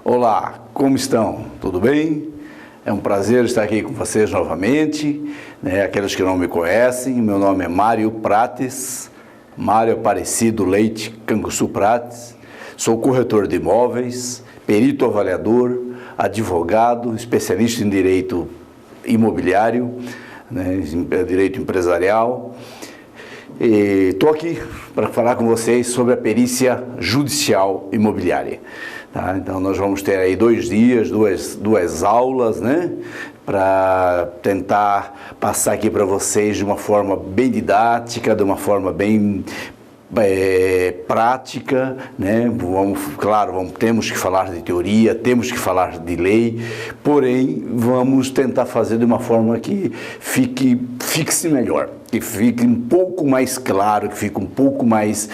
Olá, como estão? Tudo bem? É um prazer estar aqui com vocês novamente, né? Aqueles que não me conhecem, meu nome é Mário Prates, Mário Aparecido Leite Canguçu Prates, sou corretor de imóveis, perito avaliador, advogado, especialista em direito imobiliário, né? Direito empresarial. Estou aqui para falar com vocês sobre a perícia judicial imobiliária. Tá? Então nós vamos ter aí 2 dias, duas aulas, né? Para tentar passar aqui para vocês de uma forma bem didática, de uma forma bem prática, né? Temos que falar de teoria, temos que falar de lei, porém vamos tentar fazer de uma forma que fixe melhor, que fique um pouco mais claro, que fique um pouco mais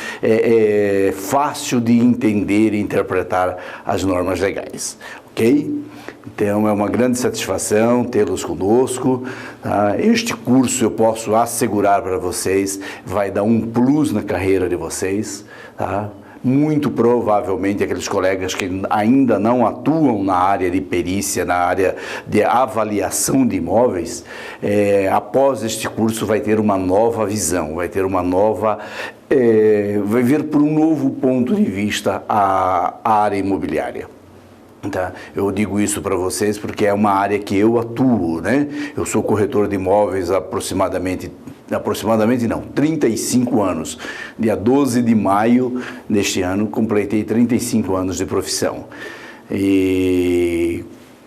fácil de entender e interpretar as normas legais, ok? Então é uma grande satisfação tê-los conosco, tá? Este curso eu posso assegurar para vocês, vai dar um plus na carreira de vocês, tá? Muito provavelmente aqueles colegas que ainda não atuam na área de perícia, na área de avaliação de imóveis, após este curso vai ter uma nova visão, vai ter uma nova, vai ver por um novo ponto de vista a área imobiliária. Tá? Eu digo isso para vocês porque é uma área que eu atuo, né? Eu sou corretor de imóveis há aproximadamente não, 35 anos. Dia 12 de maio deste ano, completei 35 anos de profissão. E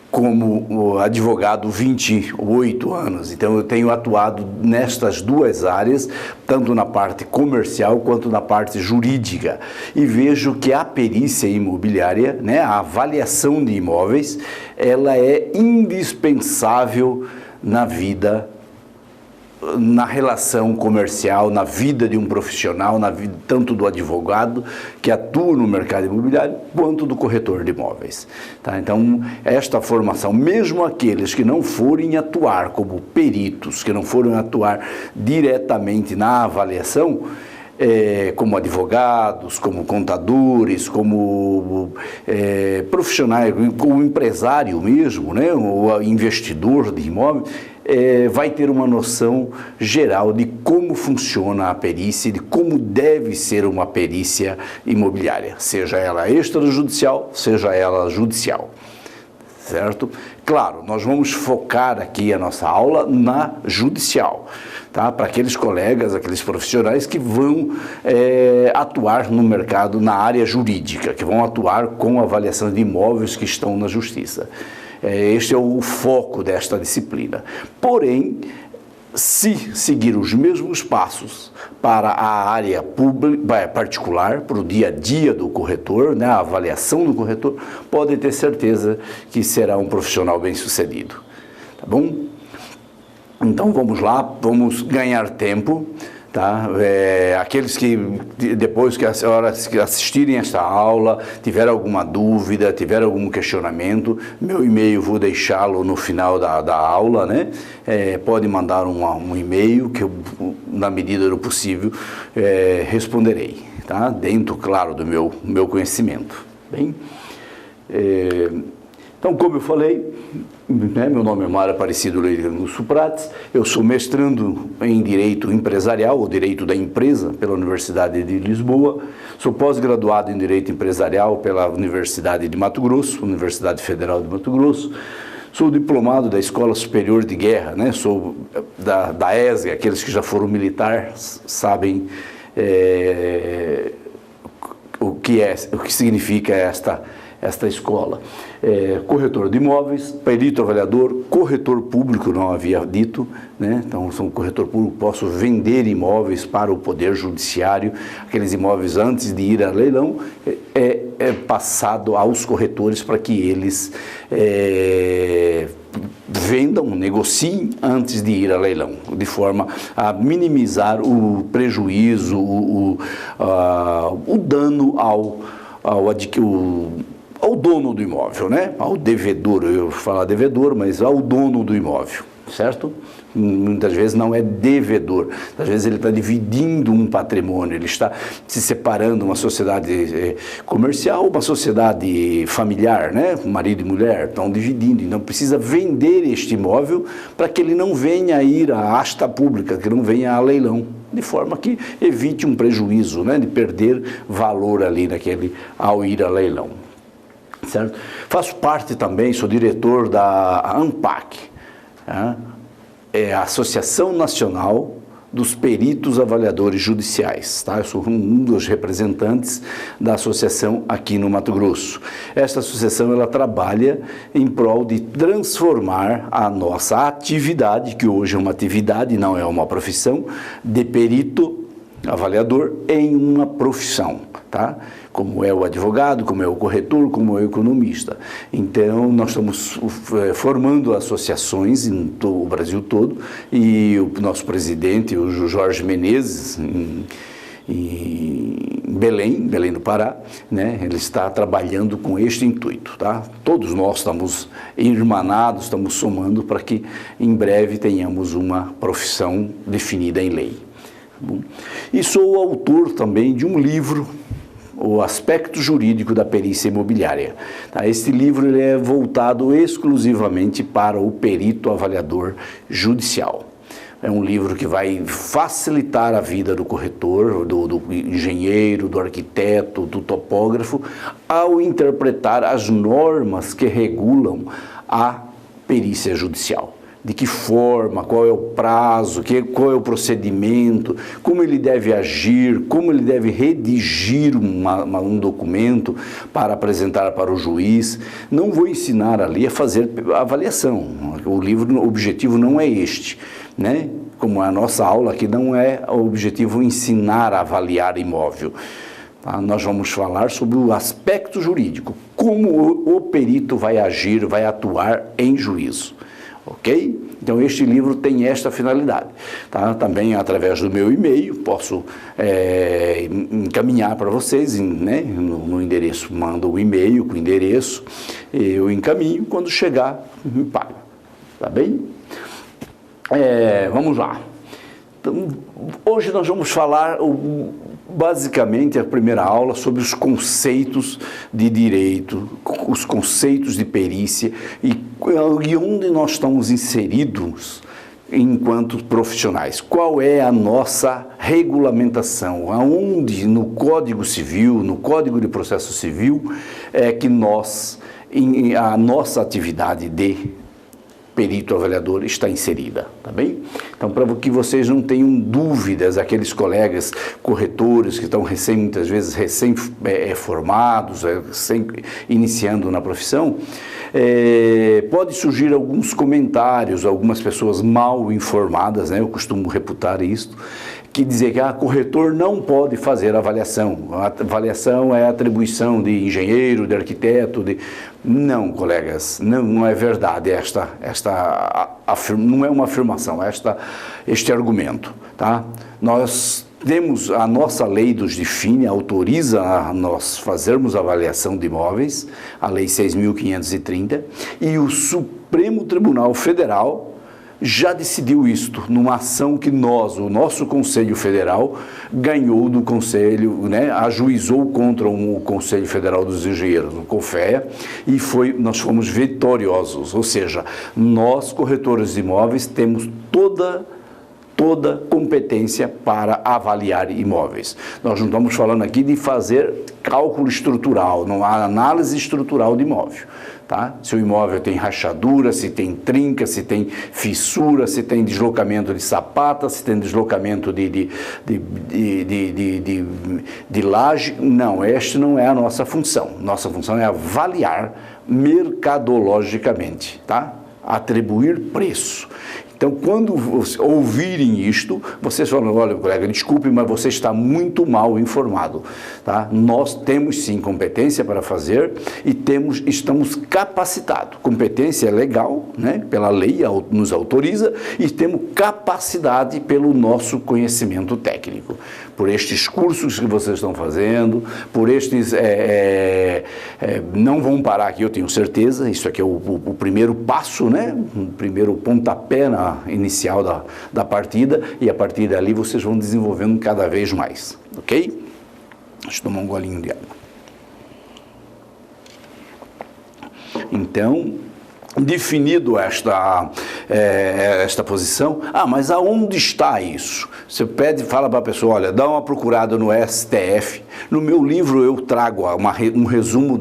como advogado, 28 anos. Então, eu tenho atuado nestas duas áreas, tanto na parte comercial quanto na parte jurídica. E vejo que a perícia imobiliária, né, a avaliação de imóveis, ela é indispensável na vida, na relação comercial, na vida de um profissional, na vida tanto do advogado que atua no mercado imobiliário, quanto do corretor de imóveis. Tá? Então, esta formação, mesmo aqueles que não forem atuar como peritos, que não forem atuar diretamente na avaliação, como advogados, como contadores, como profissionais, como empresário mesmo, né, ou investidor de imóveis, vai ter uma noção geral de como funciona a perícia, de como deve ser uma perícia imobiliária, seja ela extrajudicial, seja ela judicial. Certo? Claro, nós vamos focar aqui a nossa aula na judicial, tá? Para aqueles colegas, aqueles profissionais que vão atuar no mercado, na área jurídica, que vão atuar com avaliação de imóveis que estão na justiça. Este é o foco desta disciplina. Porém, se seguir os mesmos passos para a área pública, particular, para o dia a dia do corretor, né, a avaliação do corretor, pode ter certeza que será um profissional bem-sucedido. Tá bom? Então vamos lá, vamos ganhar tempo. Tá? Aqueles que depois que assistirem esta aula, tiver alguma dúvida, tiver algum questionamento, meu e-mail vou deixá-lo no final da aula, né? Pode mandar um e-mail que eu, na medida do possível, responderei, tá? Dentro, claro, do meu conhecimento. Bem, então, como eu falei, né, meu nome é Mário Aparecido Leite Canguçu Prates, eu sou mestrando em Direito Empresarial, ou Direito da Empresa, pela Universidade de Lisboa, sou pós-graduado em Direito Empresarial pela Universidade de Mato Grosso, Universidade Federal de Mato Grosso, sou diplomado da Escola Superior de Guerra, né, sou da ESG, aqueles que já foram militares sabem o que significa esta escola. Corretor de imóveis, perito avaliador, corretor público, não havia dito, né? Então, sou um corretor público, posso vender imóveis para o Poder Judiciário, aqueles imóveis antes de ir a leilão, passado aos corretores para que eles vendam, negociem antes de ir a leilão, de forma a minimizar o prejuízo, o dano ao dono do imóvel, né? Ao devedor, eu vou falar devedor, mas ao dono do imóvel, certo? Muitas vezes não é devedor, às vezes ele está dividindo um patrimônio, ele está se separando uma sociedade comercial, uma sociedade familiar, né? Marido e mulher estão dividindo, então precisa vender este imóvel para que ele não venha a ir à asta pública, que não venha a leilão, de forma que evite um prejuízo, né? De perder valor ali ao ir a leilão, certo? Faço parte também, sou diretor da ANPAC, né? É a Associação Nacional dos Peritos Avaliadores Judiciais, tá? Eu sou um dos representantes da associação aqui no Mato Grosso. Esta associação, ela trabalha em prol de transformar a nossa atividade, que hoje é uma atividade, não é uma profissão, de perito avaliador em uma profissão, tá? Como é o advogado, como é o corretor, como é o economista. Então, nós estamos formando associações em todo o Brasil todo, e o nosso presidente, o Jorge Menezes, em Belém do Pará, né? Ele está trabalhando com este intuito, tá? Todos nós estamos irmanados, estamos somando para que em breve tenhamos uma profissão definida em lei. Bom, e sou autor também de um livro, O Aspecto Jurídico da Perícia Imobiliária. Tá? Este livro ele é voltado exclusivamente para o perito avaliador judicial. É um livro que vai facilitar a vida do corretor, do engenheiro, do arquiteto, do topógrafo, ao interpretar as normas que regulam a perícia judicial. De que forma, qual é o prazo, qual é o procedimento, como ele deve agir, como ele deve redigir um documento para apresentar para o juiz. Não vou ensinar ali a fazer a avaliação. O livro, o objetivo não é este, né? Como a nossa aula aqui não é o objetivo ensinar a avaliar imóvel. Tá? Nós vamos falar sobre o aspecto jurídico, como o perito vai agir, vai atuar em juízo. Ok? Então, este livro tem esta finalidade. Tá? Também, através do meu e-mail, posso encaminhar para vocês, né? no endereço. Manda o e-mail com o endereço, eu encaminho, quando chegar, me paga. Tá bem? Vamos lá. Então, hoje nós vamos falar basicamente a primeira aula sobre os conceitos de direito, os conceitos de perícia e onde nós estamos inseridos enquanto profissionais. Qual é a nossa regulamentação? Aonde no Código Civil, no Código de Processo Civil, é que a nossa atividade de perito avaliador está inserida, tá bem? Então, para que vocês não tenham dúvidas, aqueles colegas corretores que estão muitas vezes recém-formados, iniciando na profissão, pode surgir alguns comentários, algumas pessoas mal informadas, né? Eu costumo reputar isto, que dizer que corretor não pode fazer avaliação. A avaliação é atribuição de engenheiro, de arquiteto, Não, colegas, não é verdade não é uma afirmação, este argumento, tá? Nós temos, a nossa lei nos define, autoriza a nós fazermos avaliação de imóveis, a Lei 6.530, e o Supremo Tribunal Federal já decidiu isto numa ação que o nosso Conselho Federal ganhou do Conselho, né, ajuizou contra o Conselho Federal dos Engenheiros, o CONFEA, e nós fomos vitoriosos, ou seja, nós, corretores de imóveis, temos toda competência para avaliar imóveis. Nós não estamos falando aqui de fazer cálculo estrutural, não há análise estrutural de imóvel. Tá? Se o imóvel tem rachadura, se tem trinca, se tem fissura, se tem deslocamento de sapata, se tem deslocamento de laje. Não, esta não é a nossa função. Nossa função é avaliar mercadologicamente, tá? Atribuir preço. Então, quando ouvirem isto, vocês falam, olha, colega, desculpe, mas você está muito mal informado, tá? Nós temos sim competência para fazer e estamos capacitados. Competência é legal, né? Pela lei nos autoriza, e temos capacidade pelo nosso conhecimento técnico. Por estes cursos que vocês estão fazendo, por estes... não vão parar aqui, eu tenho certeza, isso aqui é o primeiro passo, né? O primeiro pontapé inicial da partida, e a partir dali vocês vão desenvolvendo cada vez mais, ok? Deixa eu tomar um golinho de água. Então, definido esta posição, mas aonde está isso? Você fala para a pessoa, olha, dá uma procurada no STF. No meu livro eu trago um resumo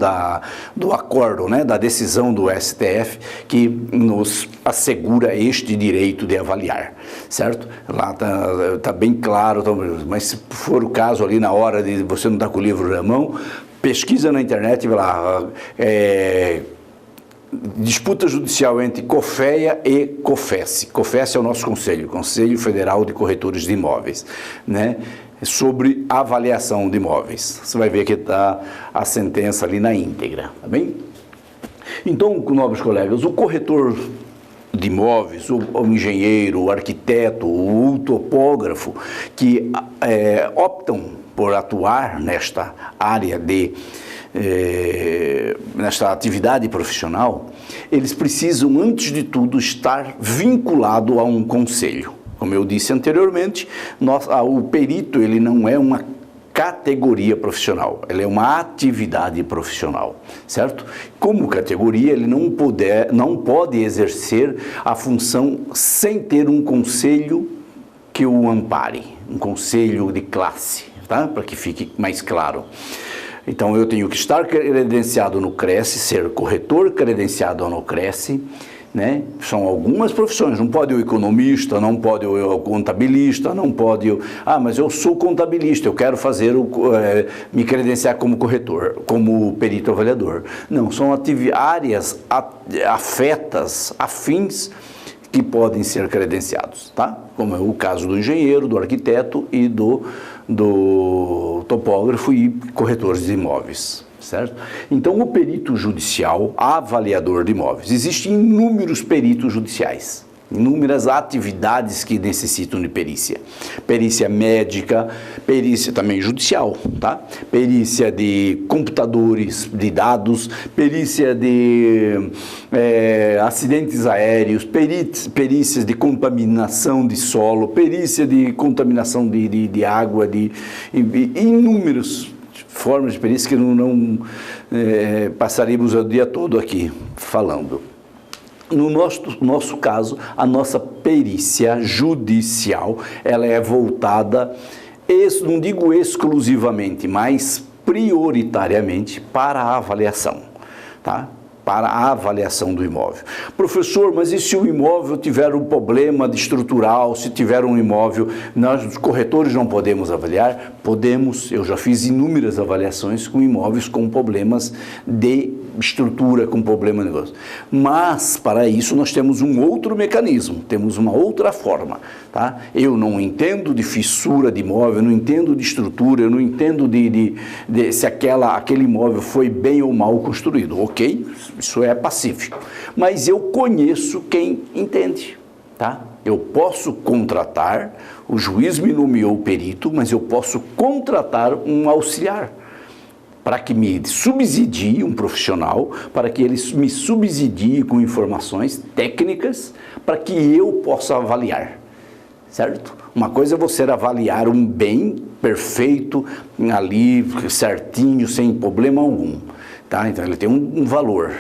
do acordo, né, da decisão do STF, que nos assegura este direito de avaliar, certo? Lá tá bem claro, mas se for o caso ali na hora de você não estar com o livro na mão, pesquisa na internet e vai lá, disputa judicial entre COFEA e COFES. COFES é o nosso conselho, Conselho Federal de Corretores de Imóveis, né? Sobre avaliação de imóveis. Você vai ver que está a sentença ali na íntegra, tá bem? Então, nobres colegas, o corretor de imóveis, o engenheiro, o arquiteto, o topógrafo, que optam por atuar nesta área nesta atividade profissional, eles precisam, antes de tudo, estar vinculado a um conselho. Como eu disse anteriormente, o perito ele não é uma categoria profissional, ele é uma atividade profissional, certo? Como categoria, ele não pode exercer a função sem ter um conselho que o ampare, um conselho de classe, tá? Para que fique mais claro. Então, eu tenho que estar credenciado no CRESSE, ser corretor credenciado no CRESSE, né? São algumas profissões, não pode o economista, não pode o contabilista, não pode mas eu sou contabilista, eu quero me credenciar como corretor, como perito avaliador. Não, são áreas afins, que podem ser credenciados, tá? Como é o caso do engenheiro, do arquiteto e do topógrafo e corretores de imóveis, certo? Então, o perito judicial, avaliador de imóveis, existem inúmeros peritos judiciais, inúmeras atividades que necessitam de perícia. Perícia médica, perícia também judicial, tá? Perícia de computadores, de dados, perícia de acidentes aéreos, perícias de contaminação de solo, perícia de contaminação de água, inúmeras formas de perícia que não passaríamos o dia todo aqui falando. No nosso caso, a nossa perícia judicial, ela é voltada, não digo exclusivamente, mas prioritariamente para a avaliação, tá? Para a avaliação do imóvel. Professor, mas e se o imóvel tiver um problema estrutural, se tiver um imóvel, nós, os corretores, não podemos avaliar? Podemos, eu já fiz inúmeras avaliações com imóveis com problemas de estrutura, com problema de negócio. Mas, para isso, nós temos um outro mecanismo, temos uma outra forma, tá? Eu não entendo de fissura de imóvel, eu não entendo de estrutura, eu não entendo se aquele imóvel foi bem ou mal construído, ok? Isso é pacífico. Mas eu conheço quem entende, tá? Eu posso contratar, o juiz me nomeou o perito, mas eu posso contratar um auxiliar para que me subsidie, um profissional, para que ele me subsidie com informações técnicas, para que eu possa avaliar, certo? Uma coisa é você avaliar um bem perfeito, ali, certinho, sem problema algum, tá? Então ele tem um valor.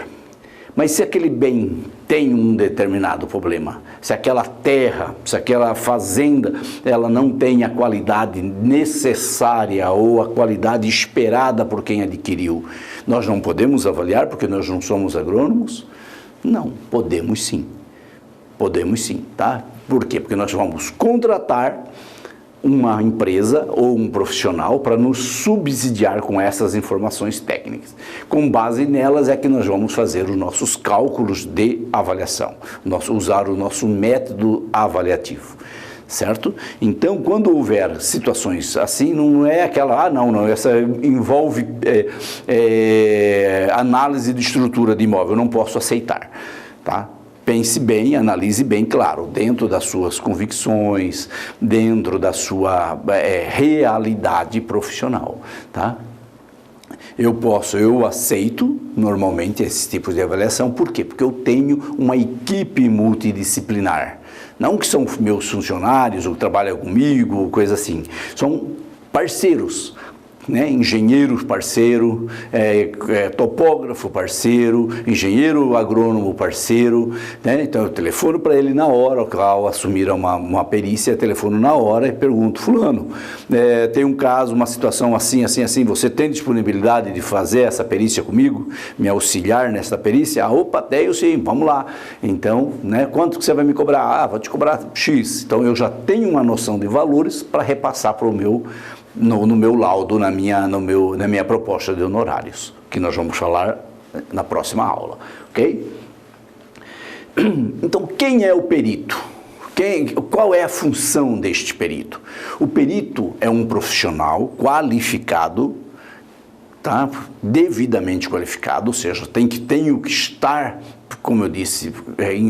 Mas se aquele bem tem um determinado problema, se aquela terra, se aquela fazenda, ela não tem a qualidade necessária ou a qualidade esperada por quem adquiriu, nós não podemos avaliar porque nós não somos agrônomos? Não, podemos sim, tá? Por quê? Porque nós vamos contratar uma empresa ou um profissional para nos subsidiar com essas informações técnicas. Com base nelas é que nós vamos fazer os nossos cálculos de avaliação, usar o nosso método avaliativo. Certo? Então, quando houver situações assim, não é aquela, não, essa envolve análise de estrutura de imóvel, eu não posso aceitar, tá? Pense bem, analise bem, claro, dentro das suas convicções, dentro da sua realidade profissional, tá? Eu aceito normalmente esses tipos de avaliação, por quê? Porque eu tenho uma equipe multidisciplinar. Não que são meus funcionários ou trabalham comigo, coisa assim. São parceiros, né? Engenheiro parceiro, topógrafo parceiro, engenheiro agrônomo parceiro, né? Então eu telefono para ele na hora, ao assumir uma perícia, eu telefono na hora e pergunto: fulano, tem um caso, uma situação assim, você tem disponibilidade de fazer essa perícia comigo? Me auxiliar nessa perícia? Opa, tenho sim, vamos lá. Então, né, quanto que você vai me cobrar? Vou te cobrar X. Então eu já tenho uma noção de valores para repassar para o meu no meu laudo, na minha proposta de honorários, que nós vamos falar na próxima aula, ok? Então, quem é o perito? Qual é a função deste perito? O perito é um profissional qualificado, tá? Devidamente qualificado, ou seja, tenho que estar, como eu disse,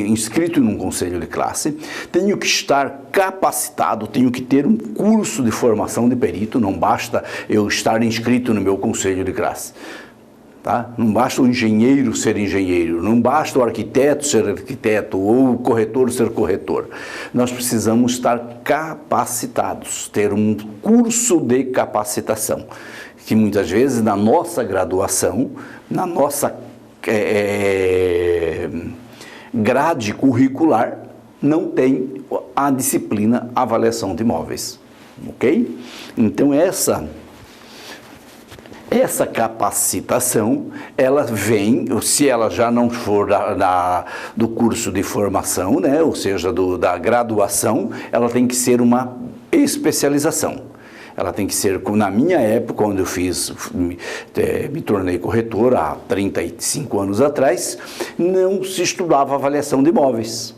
inscrito em um conselho de classe, tenho que estar capacitado, tenho que ter um curso de formação de perito, não basta eu estar inscrito no meu conselho de classe. Tá? Não basta o engenheiro ser engenheiro, não basta o arquiteto ser arquiteto ou o corretor ser corretor. Nós precisamos estar capacitados, ter um curso de capacitação, que muitas vezes na nossa graduação, na nossa grade curricular, não tem a disciplina avaliação de imóveis, ok? Então essa capacitação, ela vem, se ela já não for do curso de formação, né, ou seja, da graduação, ela tem que ser uma especialização. Ela tem que ser, na minha época, quando eu me tornei corretor, há 35 anos atrás, não se estudava avaliação de imóveis.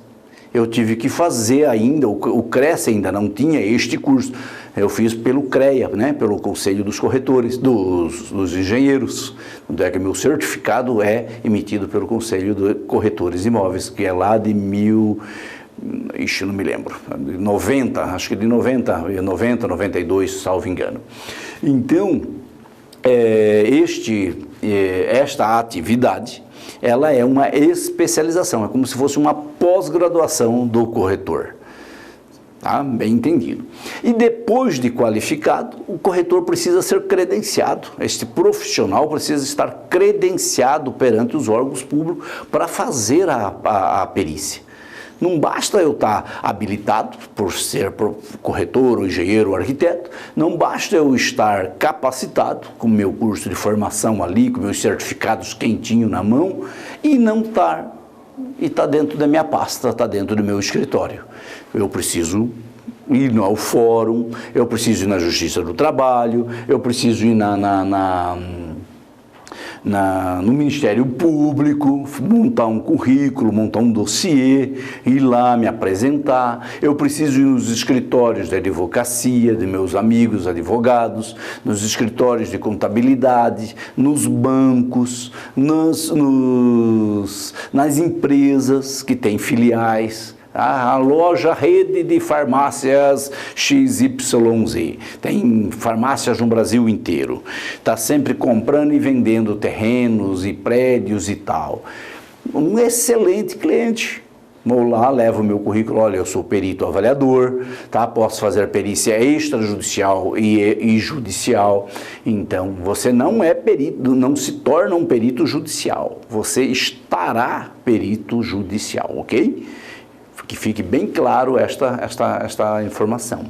Eu tive que fazer ainda, o CRES ainda não tinha este curso. Eu fiz pelo CREA, né, pelo Conselho dos Corretores, dos Engenheiros. Onde é que meu certificado é emitido pelo Conselho de Corretores de Imóveis, que é lá de não me lembro, de 90, acho que de 90, 92, salvo engano. Então, esta atividade, ela é uma especialização, é como se fosse uma pós-graduação do corretor. Tá? Bem entendido. E depois de qualificado, o corretor precisa ser credenciado. Este profissional precisa estar credenciado perante os órgãos públicos para fazer a perícia. Não basta eu estar habilitado por ser corretor, ou engenheiro, ou arquiteto, não basta eu estar capacitado com o meu curso de formação ali, com meus certificados quentinho na mão, e não estar, e está dentro da minha pasta, está dentro do meu escritório. Eu preciso ir ao fórum, eu preciso ir na Justiça do Trabalho, eu preciso ir no Ministério Público, montar um currículo, montar um dossiê, ir lá me apresentar. Eu preciso ir nos escritórios de advocacia, de meus amigos advogados, nos escritórios de contabilidade, nos bancos, nas empresas que têm filiais. A loja rede de farmácias XYZ, tem farmácias no Brasil inteiro, está sempre comprando e vendendo terrenos e prédios e tal. Um excelente cliente. Vou lá, levo o meu currículo, olha, eu sou perito avaliador, tá? Posso fazer perícia extrajudicial e judicial. Então, você não é perito, não se torna um perito judicial, você estará perito judicial, ok? Que fique bem claro esta informação.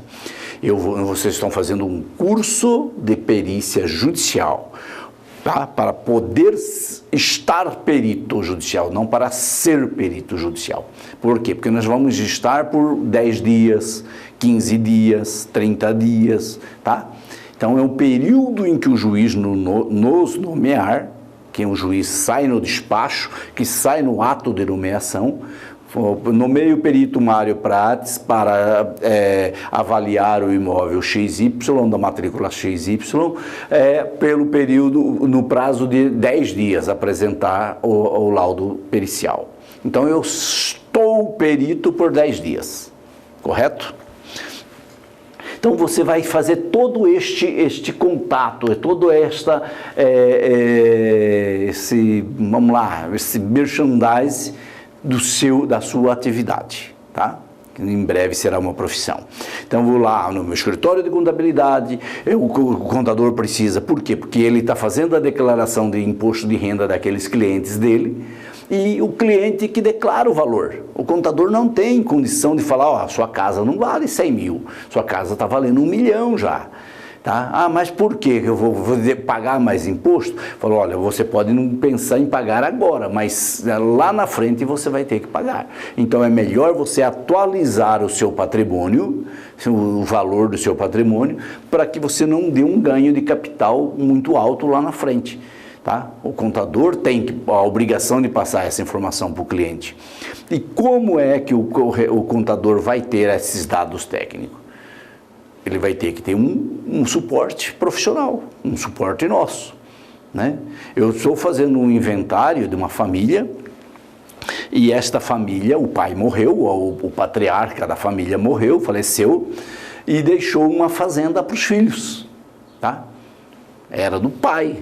Vocês estão fazendo um curso de perícia judicial. tá? Para poder estar perito judicial, não para ser perito judicial. Por quê? Porque nós vamos estar por 10 dias, 15 dias, 30 dias, tá? Então é o período em que o juiz nos nomear, que o juiz sai no despacho, que sai no ato de nomeação, nomeia o perito Mário Prates para avaliar o imóvel XY, da matrícula XY, pelo período, no prazo de 10 dias, apresentar o laudo pericial. Então eu estou perito por 10 dias, correto? Então você vai fazer todo este contato, todo esse merchandise da sua atividade, tá? Que em breve será uma profissão. Então vou lá no meu escritório de contabilidade, o contador precisa, por quê? Porque ele está fazendo a declaração de imposto de renda daqueles clientes dele, e o cliente que declara o valor. O contador não tem condição de falar, ó, sua casa não vale 100 mil, sua casa está valendo 1 milhão já. Tá? Ah, mas por que eu vou pagar mais imposto? Falou, olha, você pode não pensar em pagar agora, mas lá na frente você vai ter que pagar. Então é melhor você atualizar o seu patrimônio, o valor do seu patrimônio, para que você não dê um ganho de capital muito alto lá na frente. Tá? O contador tem a obrigação de passar essa informação para o cliente. E como é que o contador vai ter esses dados técnicos? Ele vai ter que ter um suporte profissional, um suporte nosso, né? Eu estou fazendo um inventário de uma família, e esta família, o pai morreu, o patriarca da família morreu, faleceu, e deixou uma fazenda para os filhos, tá? Era do pai.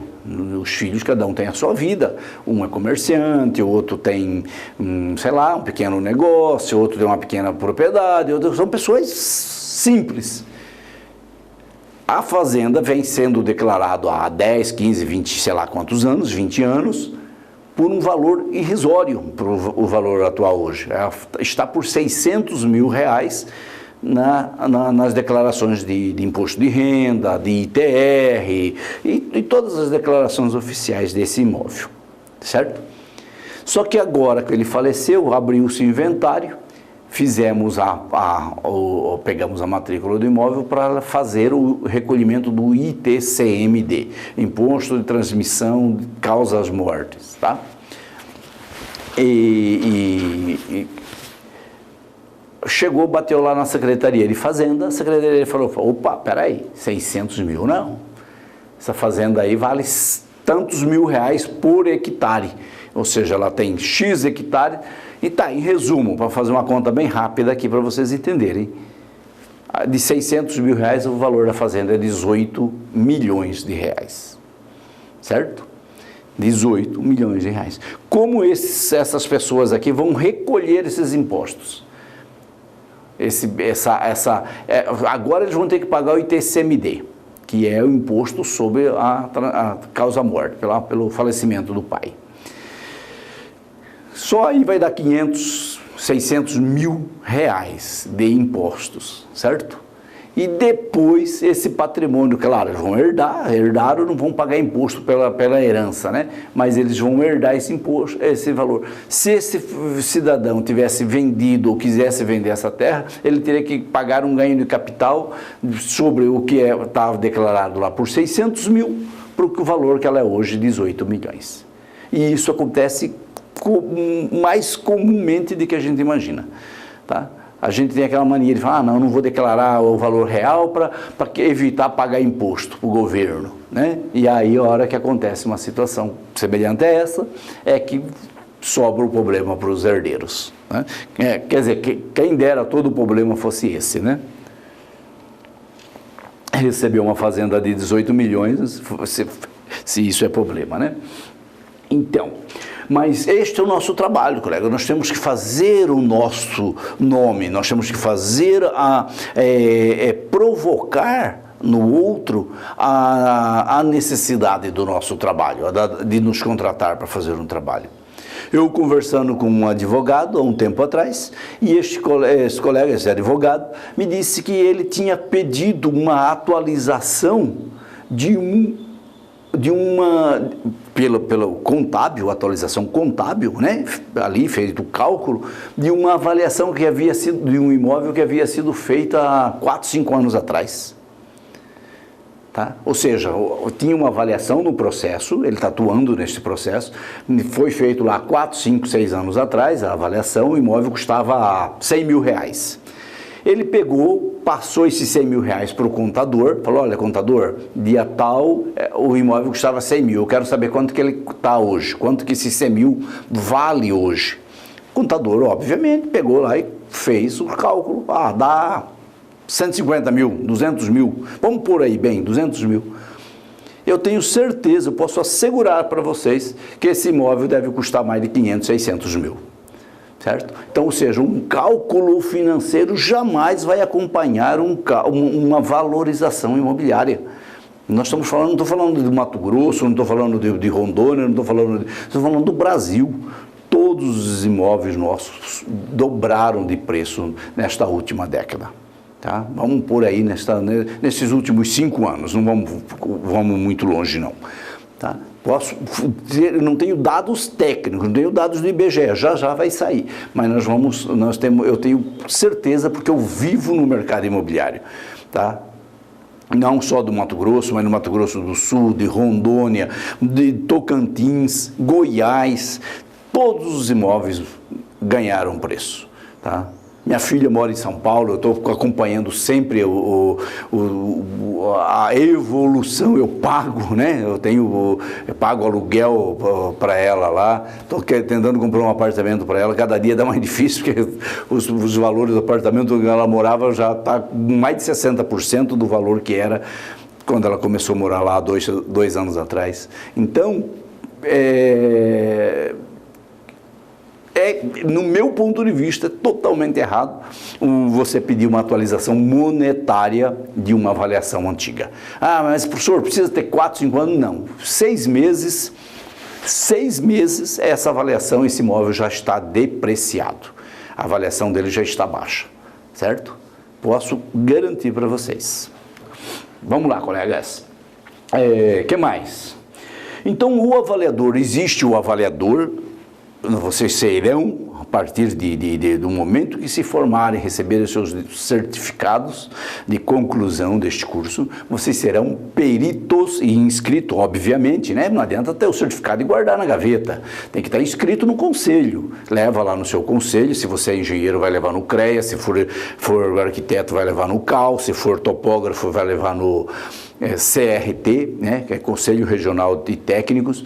Os filhos, cada um tem a sua vida, um é comerciante, o outro tem, sei lá, um pequeno negócio, outro tem uma pequena propriedade, outros são pessoas simples. A fazenda vem sendo declarado há 10, 15, 20, sei lá quantos anos, 20 anos, por um valor irrisório, para o valor atual hoje. Está por 600 mil reais nas declarações de imposto de renda, de ITR e todas as declarações oficiais desse imóvel, certo? Só que agora que ele faleceu, abriu-se o inventário, fizemos pegamos a matrícula do imóvel para fazer o recolhimento do ITCMD, Imposto de Transmissão de Causas Mortes, tá? Chegou, bateu lá na Secretaria de Fazenda, a Secretaria falou, opa, peraí, 600 mil não, essa fazenda aí vale tantos mil reais por hectare, ou seja, ela tem X hectares, e tá, em resumo, para fazer uma conta bem rápida aqui para vocês entenderem, de 600 mil reais o valor da fazenda é 18 milhões de reais, certo? 18 milhões de reais. Como essas pessoas aqui vão recolher esses impostos? Agora eles vão ter que pagar o ITCMD, que é o imposto sobre a causa-morte, pelo falecimento do pai. Só aí vai dar 500, 600 mil reais de impostos, certo? E depois esse patrimônio, claro, eles vão herdaram, não vão pagar imposto pela herança, né? Mas eles vão herdar esse imposto, esse valor. Se esse cidadão tivesse vendido ou quisesse vender essa terra, ele teria que pagar um ganho de capital sobre o que estava declarado lá por 600 mil, para o valor que ela é hoje, 18 milhões. E isso acontece mais comumente do que a gente imagina, tá? A gente tem aquela mania de falar, não vou declarar o valor real para evitar pagar imposto para o governo, né? E aí a hora que acontece uma situação semelhante a essa, é que sobra o problema para os herdeiros, né? Quer dizer, quem dera todo o problema fosse esse, né? Receber uma fazenda de 18 milhões, se isso é problema, né? Então, mas este é o nosso trabalho, colega. Nós temos que fazer o nosso nome, nós temos que fazer provocar no outro a necessidade do nosso trabalho, de nos contratar para fazer um trabalho. Eu conversando com um advogado há um tempo atrás, e esse colega, esse advogado, me disse que ele tinha pedido uma atualização de um pelo contábil, atualização contábil, né? Ali feito o cálculo de uma avaliação que havia sido, de um imóvel que havia sido feita há 4, 5 anos atrás. Tá? Ou seja, tinha uma avaliação no processo, ele está atuando nesse processo, foi feito lá 4, 5, 6 anos atrás, a avaliação, o imóvel custava 100 mil reais. Ele pegou, passou esses 100 mil reais para o contador, falou, olha contador, dia tal, o imóvel custava 100 mil, eu quero saber quanto que ele está hoje, quanto que esse 100 mil vale hoje. O contador, obviamente, pegou lá e fez o cálculo, dá 150 mil, 200 mil, vamos pôr aí bem, 200 mil. Eu tenho certeza, eu posso assegurar para vocês que esse imóvel deve custar mais de 500, 600 mil. Certo? Então, ou seja, um cálculo financeiro jamais vai acompanhar uma valorização imobiliária. Nós estamos falando, não estou falando de Mato Grosso, não estou falando de Rondônia, estou falando do Brasil. Todos os imóveis nossos dobraram de preço nesta última década. Tá? Vamos por aí nesses últimos 5 anos, não vamos muito longe não. Tá? Posso dizer, não tenho dados técnicos, não tenho dados do IBGE, já vai sair, mas eu tenho certeza porque eu vivo no mercado imobiliário, tá? Não só do Mato Grosso, mas no Mato Grosso do Sul, de Rondônia, de Tocantins, Goiás, todos os imóveis ganharam preço, tá? Minha filha mora em São Paulo, eu estou acompanhando sempre a evolução, eu pago, né? Eu pago aluguel para ela lá, estou tentando comprar um apartamento para ela, cada dia dá mais difícil, porque os valores do apartamento onde ela morava já está mais de 60% do valor que era quando ela começou a morar lá há 2 anos atrás. Então, no meu ponto de vista, totalmente errado você pedir uma atualização monetária de uma avaliação antiga. Mas professor, precisa ter 4, 5 anos? Não. 6 meses, essa avaliação, esse imóvel já está depreciado. A avaliação dele já está baixa, certo? Posso garantir para vocês. Vamos lá, colegas. Que mais? Então, existe o avaliador. Vocês serão, a partir do momento que se formarem, receberem os seus certificados de conclusão deste curso, vocês serão peritos e inscritos, obviamente, né? Não adianta ter o certificado e guardar na gaveta, tem que estar inscrito no conselho, leva lá no seu conselho, se você é engenheiro vai levar no CREA, se for arquiteto vai levar no CAL, se for topógrafo vai levar no CRT, né, que é Conselho Regional de Técnicos,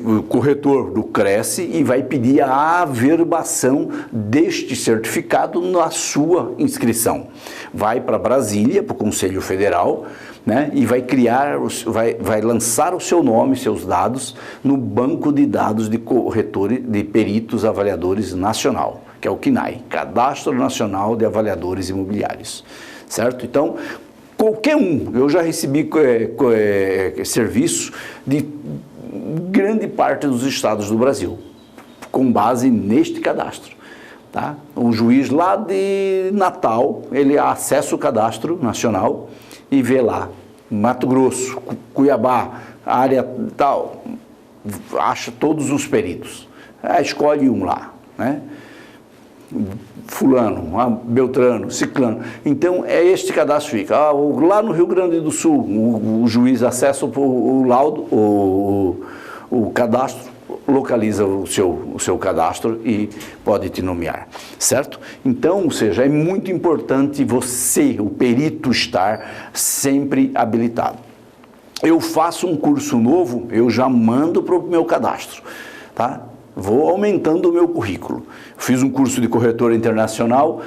o corretor do Cresce e vai pedir a averbação deste certificado na sua inscrição. Vai para Brasília, para o Conselho Federal, né, e vai lançar o seu nome, seus dados, no banco de dados de corretores, de peritos avaliadores nacional, que é o CNAI, Cadastro Nacional de Avaliadores Imobiliários, certo? Então, qualquer eu já recebi serviço de grande parte dos estados do Brasil, com base neste cadastro. Tá? Um juiz lá de Natal, ele acessa o cadastro nacional e vê lá, Mato Grosso, Cuiabá, área tal, acha todos os peritos. Escolhe um lá, né? Fulano, Beltrano, Ciclano. Então, este cadastro fica. Lá no Rio Grande do Sul, o juiz acessa o laudo, o cadastro, localiza o seu cadastro e pode te nomear, certo? Então, ou seja, é muito importante você, o perito, estar sempre habilitado. Eu faço um curso novo, eu já mando para o meu cadastro, tá? Vou aumentando o meu currículo. Fiz um curso de corretora internacional,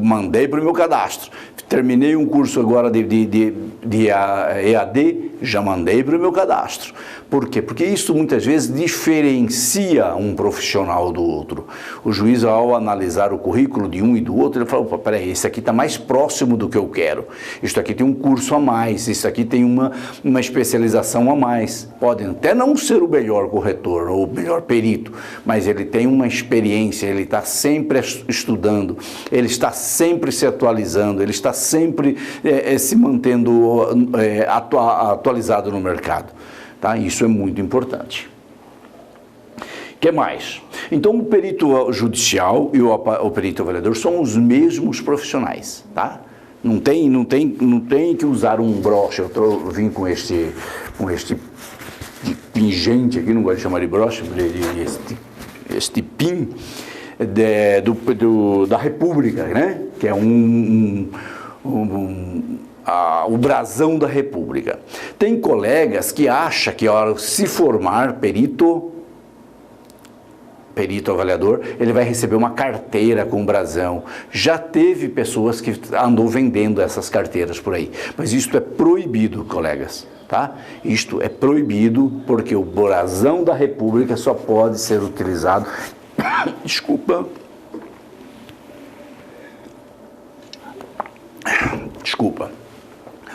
mandei para o meu cadastro. Terminei um curso agora de EAD, já mandei para o meu cadastro. Por quê? Porque isso muitas vezes diferencia um profissional do outro. O juiz, ao analisar o currículo de um e do outro, ele fala, opa, peraí, esse aqui está mais próximo do que eu quero. Isto aqui tem um curso a mais, isso aqui tem uma especialização a mais. Podem até não ser o melhor corretor ou o melhor perito, mas ele tem uma experiência, ele está sempre estudando, ele está sempre se atualizando, ele está sempre se mantendo atualizado no mercado. Tá? Isso é muito importante. O que mais? Então, o perito judicial e o perito avaliador são os mesmos profissionais, tá? Não tem que usar um broche. Eu vim com este pingente aqui, não gosto de chamar de broche, este pin da República, né? Que é o brasão da República. Tem colegas que acham que, ao se formar perito avaliador, ele vai receber uma carteira com brasão. Já teve pessoas que andou vendendo essas carteiras por aí. Mas isto é proibido, colegas. Tá? Isto é proibido porque o brasão da República só pode ser utilizado... Desculpa.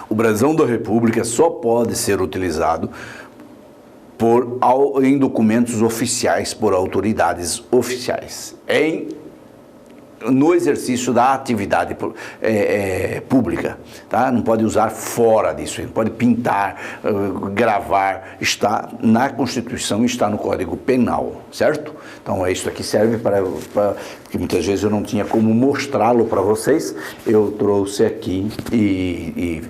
O brasão da República só pode ser utilizado em documentos oficiais por autoridades oficiais, no exercício da atividade pública, tá? Não pode usar fora disso, não pode pintar, gravar, está na Constituição, está no Código Penal, certo? Então isso aqui serve para que muitas vezes eu não tinha como mostrá-lo para vocês, eu trouxe aqui e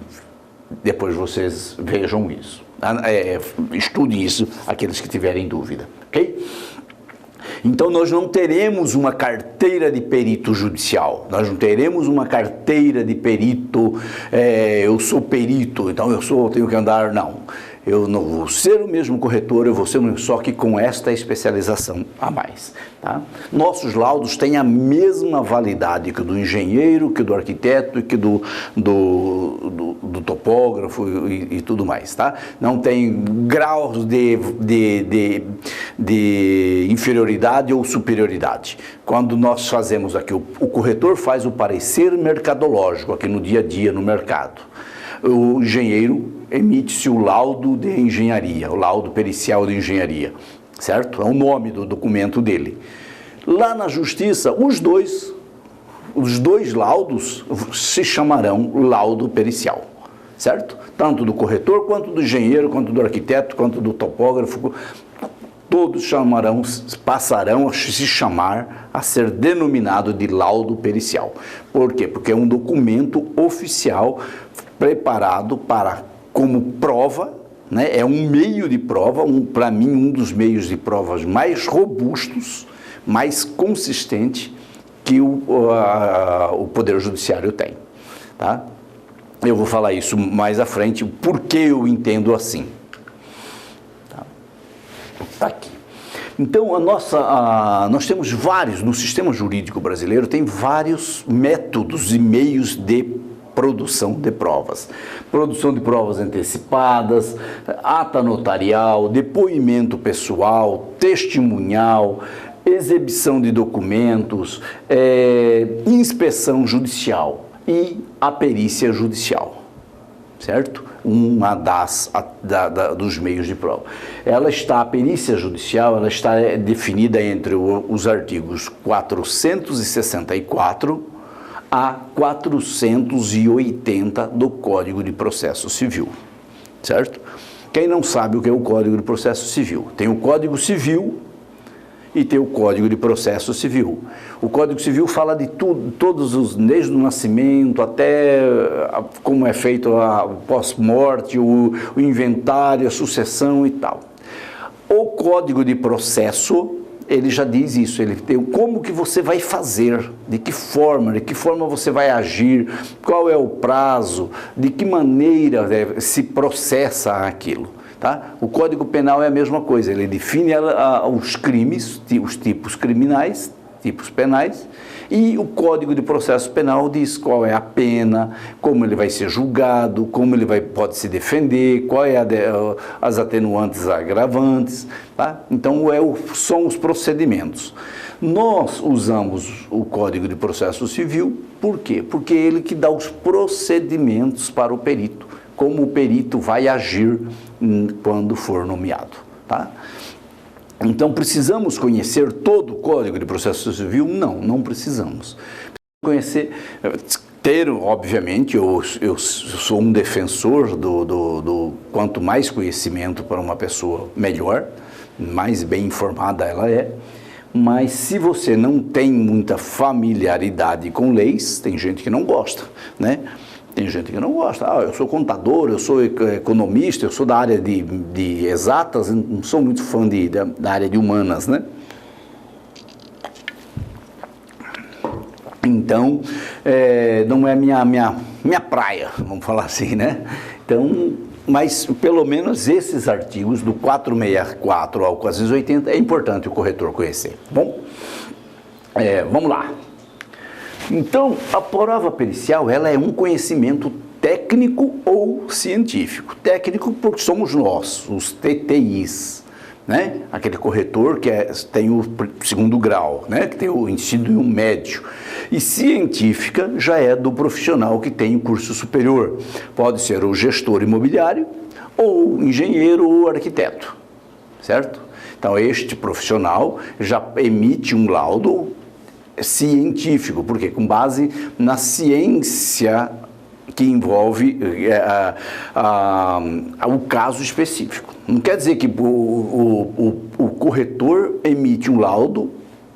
depois vocês vejam isso, estudem isso, aqueles que tiverem dúvida, ok? Então, nós não teremos uma carteira de perito judicial, nós não teremos uma carteira de perito, eu sou perito, então eu tenho que andar, não. Eu não vou ser o mesmo corretor, eu vou ser só que com esta especialização a mais. Tá? Nossos laudos têm a mesma validade que o do engenheiro, que do arquiteto e que do topógrafo e tudo mais. Tá? Não tem graus de inferioridade ou superioridade. Quando nós fazemos aqui, o corretor faz o parecer mercadológico aqui no dia a dia no mercado. O engenheiro emite-se o laudo de engenharia, o laudo pericial de engenharia, certo? É o nome do documento dele. Lá na justiça, os dois laudos se chamarão laudo pericial, certo? Tanto do corretor, quanto do engenheiro, quanto do arquiteto, quanto do topógrafo, todos passarão a se chamar, a ser denominado de laudo pericial. Por quê? Porque é um documento oficial preparado como prova, né? É um meio de prova, para mim um dos meios de provas mais robustos, mais consistente que o Poder Judiciário tem. Tá? Eu vou falar isso mais à frente, por que eu entendo assim. Tá aqui. Então, nós temos no sistema jurídico brasileiro, tem vários métodos e meios de produção de provas. Produção de provas antecipadas, ata notarial, depoimento pessoal, testemunhal, exibição de documentos, inspeção judicial e a perícia judicial, certo? Uma dos meios de prova. A perícia judicial, ela está definida entre os artigos 464 a 480 do Código de Processo Civil, certo? Quem não sabe o que é o Código de Processo Civil? Tem o Código Civil e tem o Código de Processo Civil. O Código Civil fala de tudo, desde o nascimento até como é feito a pós-morte, o inventário, a sucessão e tal. O Código de Processo, ele já diz isso, ele tem como que você vai fazer, de que forma você vai agir, qual é o prazo, de que maneira se processa aquilo. Tá? O Código Penal é a mesma coisa, ele define os crimes, os tipos criminais, tipos penais, e o Código de Processo Penal diz qual é a pena, como ele vai ser julgado, como ele pode se defender, quais as atenuantes agravantes, tá? Então são os procedimentos. Nós usamos o Código de Processo Civil, por quê? Porque é ele que dá os procedimentos para o perito, como o perito vai agir quando for nomeado, tá? Então, precisamos conhecer todo o Código de Processo Civil? Não precisamos. Conhecer, obviamente, eu sou um defensor do quanto mais conhecimento para uma pessoa, melhor, mais bem informada ela é, mas se você não tem muita familiaridade com leis, tem gente que não gosta, né? Tem gente que não gosta. Eu sou contador, eu sou economista, eu sou da área de exatas, não sou muito fã da área de humanas, né? Então, não é minha praia, vamos falar assim, né? Então, mas pelo menos esses artigos, do 464 ao 480, é importante o corretor conhecer. Bom, vamos lá. Então, a prova pericial, ela é um conhecimento técnico ou científico. Técnico porque somos nós, os TTIs, né? Aquele corretor que tem o segundo grau, né? Que tem o ensino médio. E científica já é do profissional que tem o curso superior. Pode ser o gestor imobiliário, ou engenheiro ou arquiteto, certo? Então, este profissional já emite um laudo científico, porque com base na ciência que envolve o caso específico. Não quer dizer que o corretor emite um laudo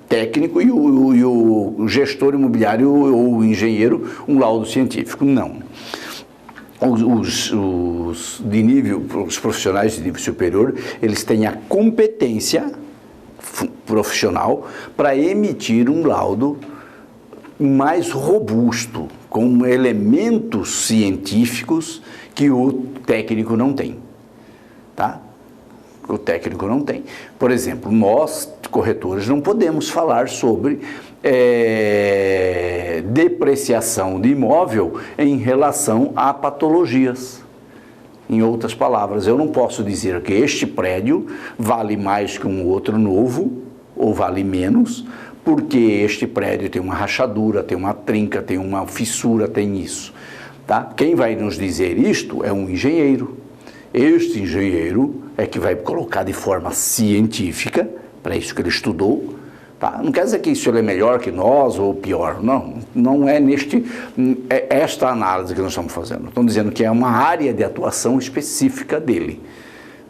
técnico e o gestor imobiliário ou o engenheiro um laudo científico. Não. Os profissionais de nível superior, eles têm a competência profissional para emitir um laudo mais robusto, com elementos científicos que o técnico não tem, tá? O técnico não tem. Por exemplo, nós, corretores, não podemos falar sobre depreciação de imóvel em relação a patologias. Em outras palavras, eu não posso dizer que este prédio vale mais que um outro novo, ou vale menos, porque este prédio tem uma rachadura, tem uma trinca, tem uma fissura, tem isso. Tá? Quem vai nos dizer isto é um engenheiro. Este engenheiro é que vai colocar de forma científica, para isso que ele estudou. Tá? Não quer dizer que isso ele é melhor que nós ou pior, não é esta análise que nós estamos fazendo. Estamos dizendo que é uma área de atuação específica dele.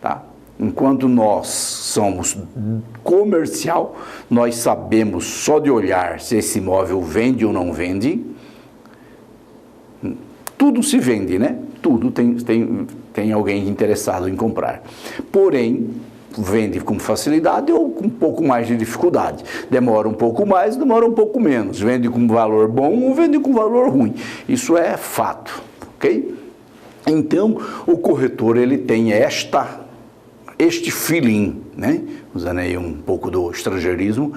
Tá? Enquanto nós somos comercial, nós sabemos só de olhar se esse imóvel vende ou não vende. Tudo se vende, né? Tudo tem alguém interessado em comprar. Porém, vende com facilidade ou com um pouco mais de dificuldade. Demora um pouco mais, demora um pouco menos. Vende com valor bom ou vende com valor ruim. Isso é fato, ok? Então, o corretor, ele tem este feeling, né? Usando aí um pouco do estrangeirismo,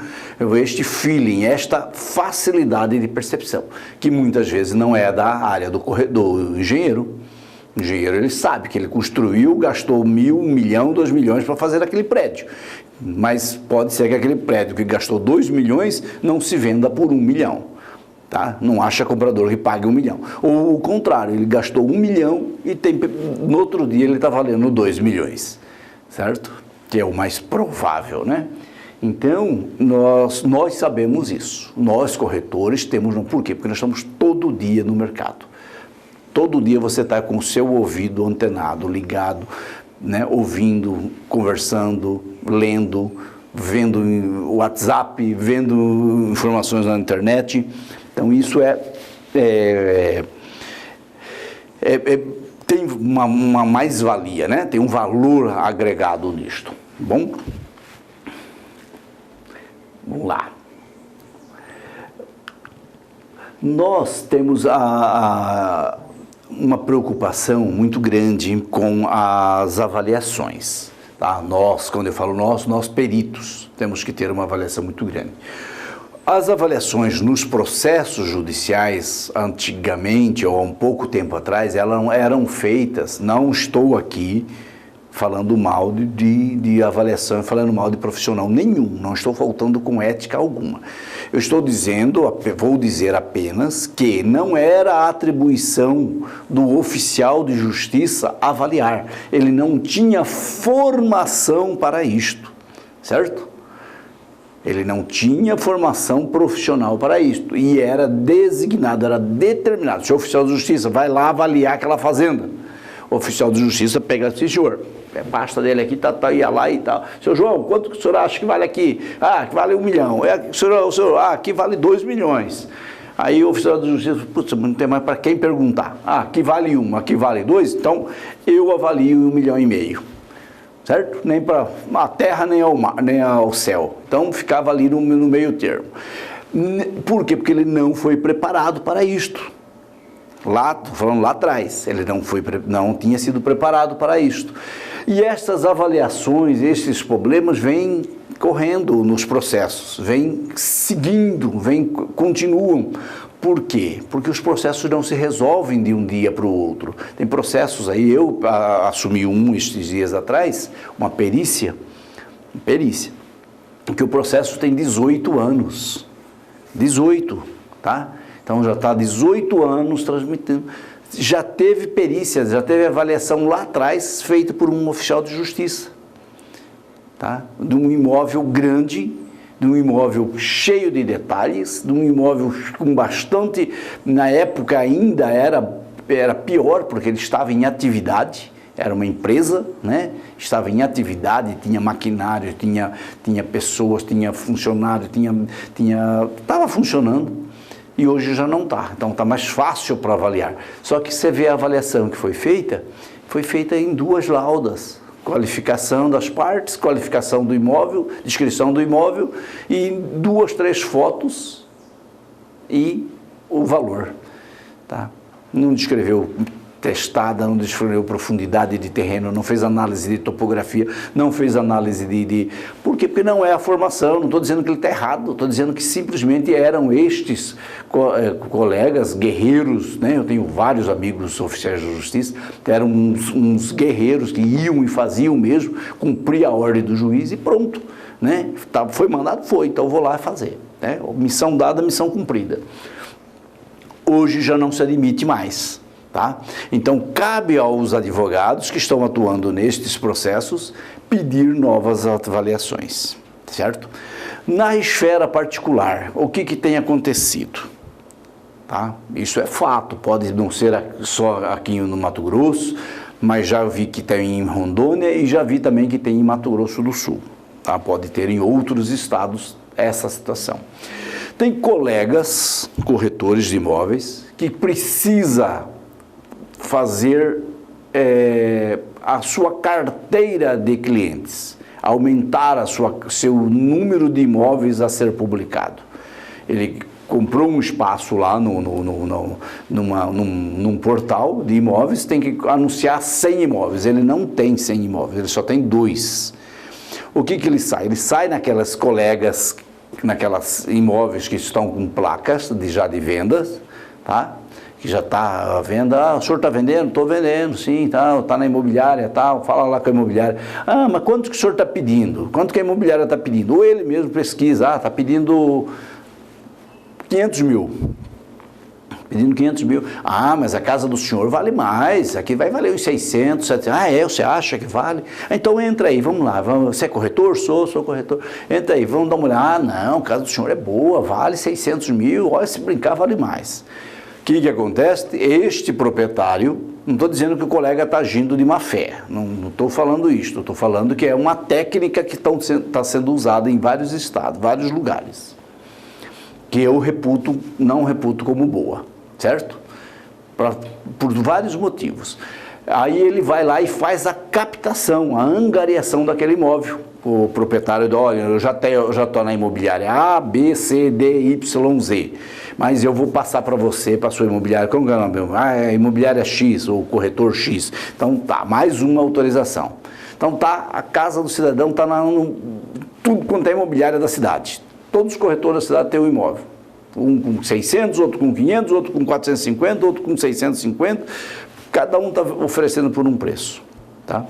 este feeling, esta facilidade de percepção, que muitas vezes não é da área do engenheiro. O engenheiro, ele sabe que ele construiu, gastou 1.000, 1 milhão, 2 milhões para fazer aquele prédio. Mas pode ser que aquele prédio que gastou 2 milhões não se venda por 1 milhão. Tá? Não acha comprador que pague 1 milhão. Ou o contrário, ele gastou 1 milhão e no outro dia ele está valendo 2 milhões. Certo? Que é o mais provável, né? Então, nós sabemos isso. Nós, corretores, temos... Por quê? Porque nós estamos todo dia no mercado. Todo dia você está com o seu ouvido antenado, ligado, né, ouvindo, conversando, lendo, vendo o WhatsApp, vendo informações na internet. Então, isso tem uma mais-valia, né? Tem um valor agregado nisto. Bom? Vamos lá. Nós temos uma preocupação muito grande com as avaliações. Tá? Nós, quando eu falo nós peritos, temos que ter uma avaliação muito grande. As avaliações nos processos judiciais, antigamente ou há um pouco tempo atrás, elas eram feitas, não estou aqui falando mal de avaliação, falando mal de profissional nenhum, não estou faltando com ética alguma. Eu estou dizendo, vou dizer apenas que não era atribuição do oficial de justiça avaliar, ele não tinha formação para isto, certo? Ele não tinha formação profissional para isto e era designado, era determinado. Se o oficial de justiça vai lá avaliar aquela fazenda, o oficial de justiça pega assim, senhor, a pasta dele aqui, ia lá e tal. Seu João, quanto que o senhor acha que vale aqui? Ah, que vale 1 milhão. O senhor, aqui vale 2 milhões. Aí o oficial de justiça, putz, não tem mais para quem perguntar. Ah, aqui vale 1, aqui vale 2, então eu avalio 1,5 milhão. Certo? Nem para a terra, nem ao mar, nem ao céu. Então ficava ali no meio termo. Por quê? Porque ele não foi preparado para isto. Lá, tô falando lá atrás, ele não tinha sido preparado para isto. E estas avaliações, esses problemas vêm correndo nos processos, vêm seguindo, continuam. Por quê? Porque os processos não se resolvem de um dia para o outro. Tem processos aí, eu assumi estes dias atrás, uma perícia, que o processo tem 18 anos. 18, tá? Então já está 18 anos transmitindo. Já teve perícia, já teve avaliação lá atrás, feita por um oficial de justiça, tá? De um imóvel grande, de um imóvel cheio de detalhes, de um imóvel com bastante, na época ainda era pior, porque ele estava em atividade, era uma empresa, né? Estava em atividade, tinha maquinário, tinha pessoas, tinha funcionário, estava funcionando. E hoje já não está, então está mais fácil para avaliar. Só que você vê a avaliação que foi feita em 2 laudas. Qualificação das partes, qualificação do imóvel, descrição do imóvel e 2, 3 fotos e o valor. Tá? Não descreveu testada, não descreveu profundidade de terreno, não fez análise de topografia, não fez análise Por quê? Porque não é a formação, não estou dizendo que ele está errado, estou dizendo que simplesmente eram estes colegas, guerreiros, né? Eu tenho vários amigos oficiais de justiça, eram uns guerreiros que iam e faziam mesmo, cumpria a ordem do juiz e pronto, né? Foi mandado, então eu vou lá fazer, né? Missão dada, missão cumprida. Hoje já não se admite mais. Tá? Então, cabe aos advogados que estão atuando nestes processos pedir novas avaliações, certo? Na esfera particular, o que tem acontecido? Tá? Isso é fato, pode não ser só aqui no Mato Grosso, mas já vi que tem em Rondônia e já vi também que tem em Mato Grosso do Sul. Tá? Pode ter em outros estados essa situação. Tem colegas, corretores de imóveis, que precisa fazer a sua carteira de clientes, aumentar seu número de imóveis a ser publicado. Ele comprou um espaço lá num portal de imóveis, tem que anunciar 100 imóveis, ele não tem 100 imóveis, ele só tem 2. O que ele sai? Ele sai naquelas colegas, naquelas imóveis que estão com placas já de vendas, tá? Que já está à venda, o senhor está vendendo? Estou vendendo, sim, está na imobiliária, fala lá com a imobiliária. Ah, mas quanto que o senhor está pedindo? Quanto que a imobiliária está pedindo? Ou ele mesmo pesquisa, está pedindo 500 mil. Pedindo 500 mil. Ah, mas a casa do senhor vale mais, aqui vai valer uns 600, 700. Ah, você acha que vale? Então entra aí, vamos lá. Você é corretor? Sou corretor. Entra aí, vamos dar uma olhada. Ah, não, a casa do senhor é boa, vale 600 mil, olha, se brincar vale mais. O que acontece? Este proprietário, não estou dizendo que o colega está agindo de má fé, não estou falando isso, estou falando que é uma técnica que está sendo usada em vários estados, vários lugares, que eu não reputo como boa, certo? Por vários motivos. Aí ele vai lá e faz a captação, a angariação daquele imóvel. O proprietário, olha, eu já estou na imobiliária A, B, C, D, Y, Z, mas eu vou passar para você, para a sua imobiliária, como é o nome? É imobiliária X, ou corretor X. Então tá, mais uma autorização. Então tá, a casa do cidadão está tudo quanto é imobiliária da cidade. Todos os corretores da cidade têm um imóvel. Um com 600, outro com 500, outro com 450, outro com 650. Cada um está oferecendo por um preço. Tá?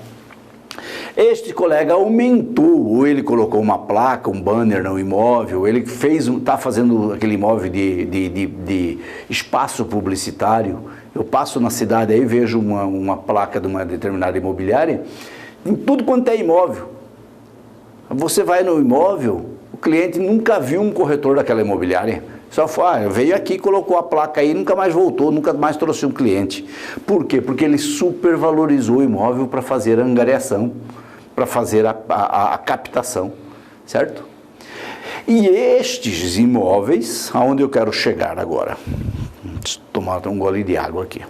Este colega aumentou, ou ele colocou uma placa, um banner no imóvel, ele está fazendo aquele imóvel de espaço publicitário. Eu passo na cidade aí e vejo uma placa de uma determinada imobiliária, em tudo quanto é imóvel. Você vai no imóvel, o cliente nunca viu um corretor daquela imobiliária. Só veio aqui, colocou a placa aí, nunca mais voltou, nunca mais trouxe um cliente. Por quê? Porque ele supervalorizou o imóvel para fazer a angariação, para fazer a captação, certo? E estes imóveis, aonde eu quero chegar agora? Deixa eu tomar um gole de água aqui.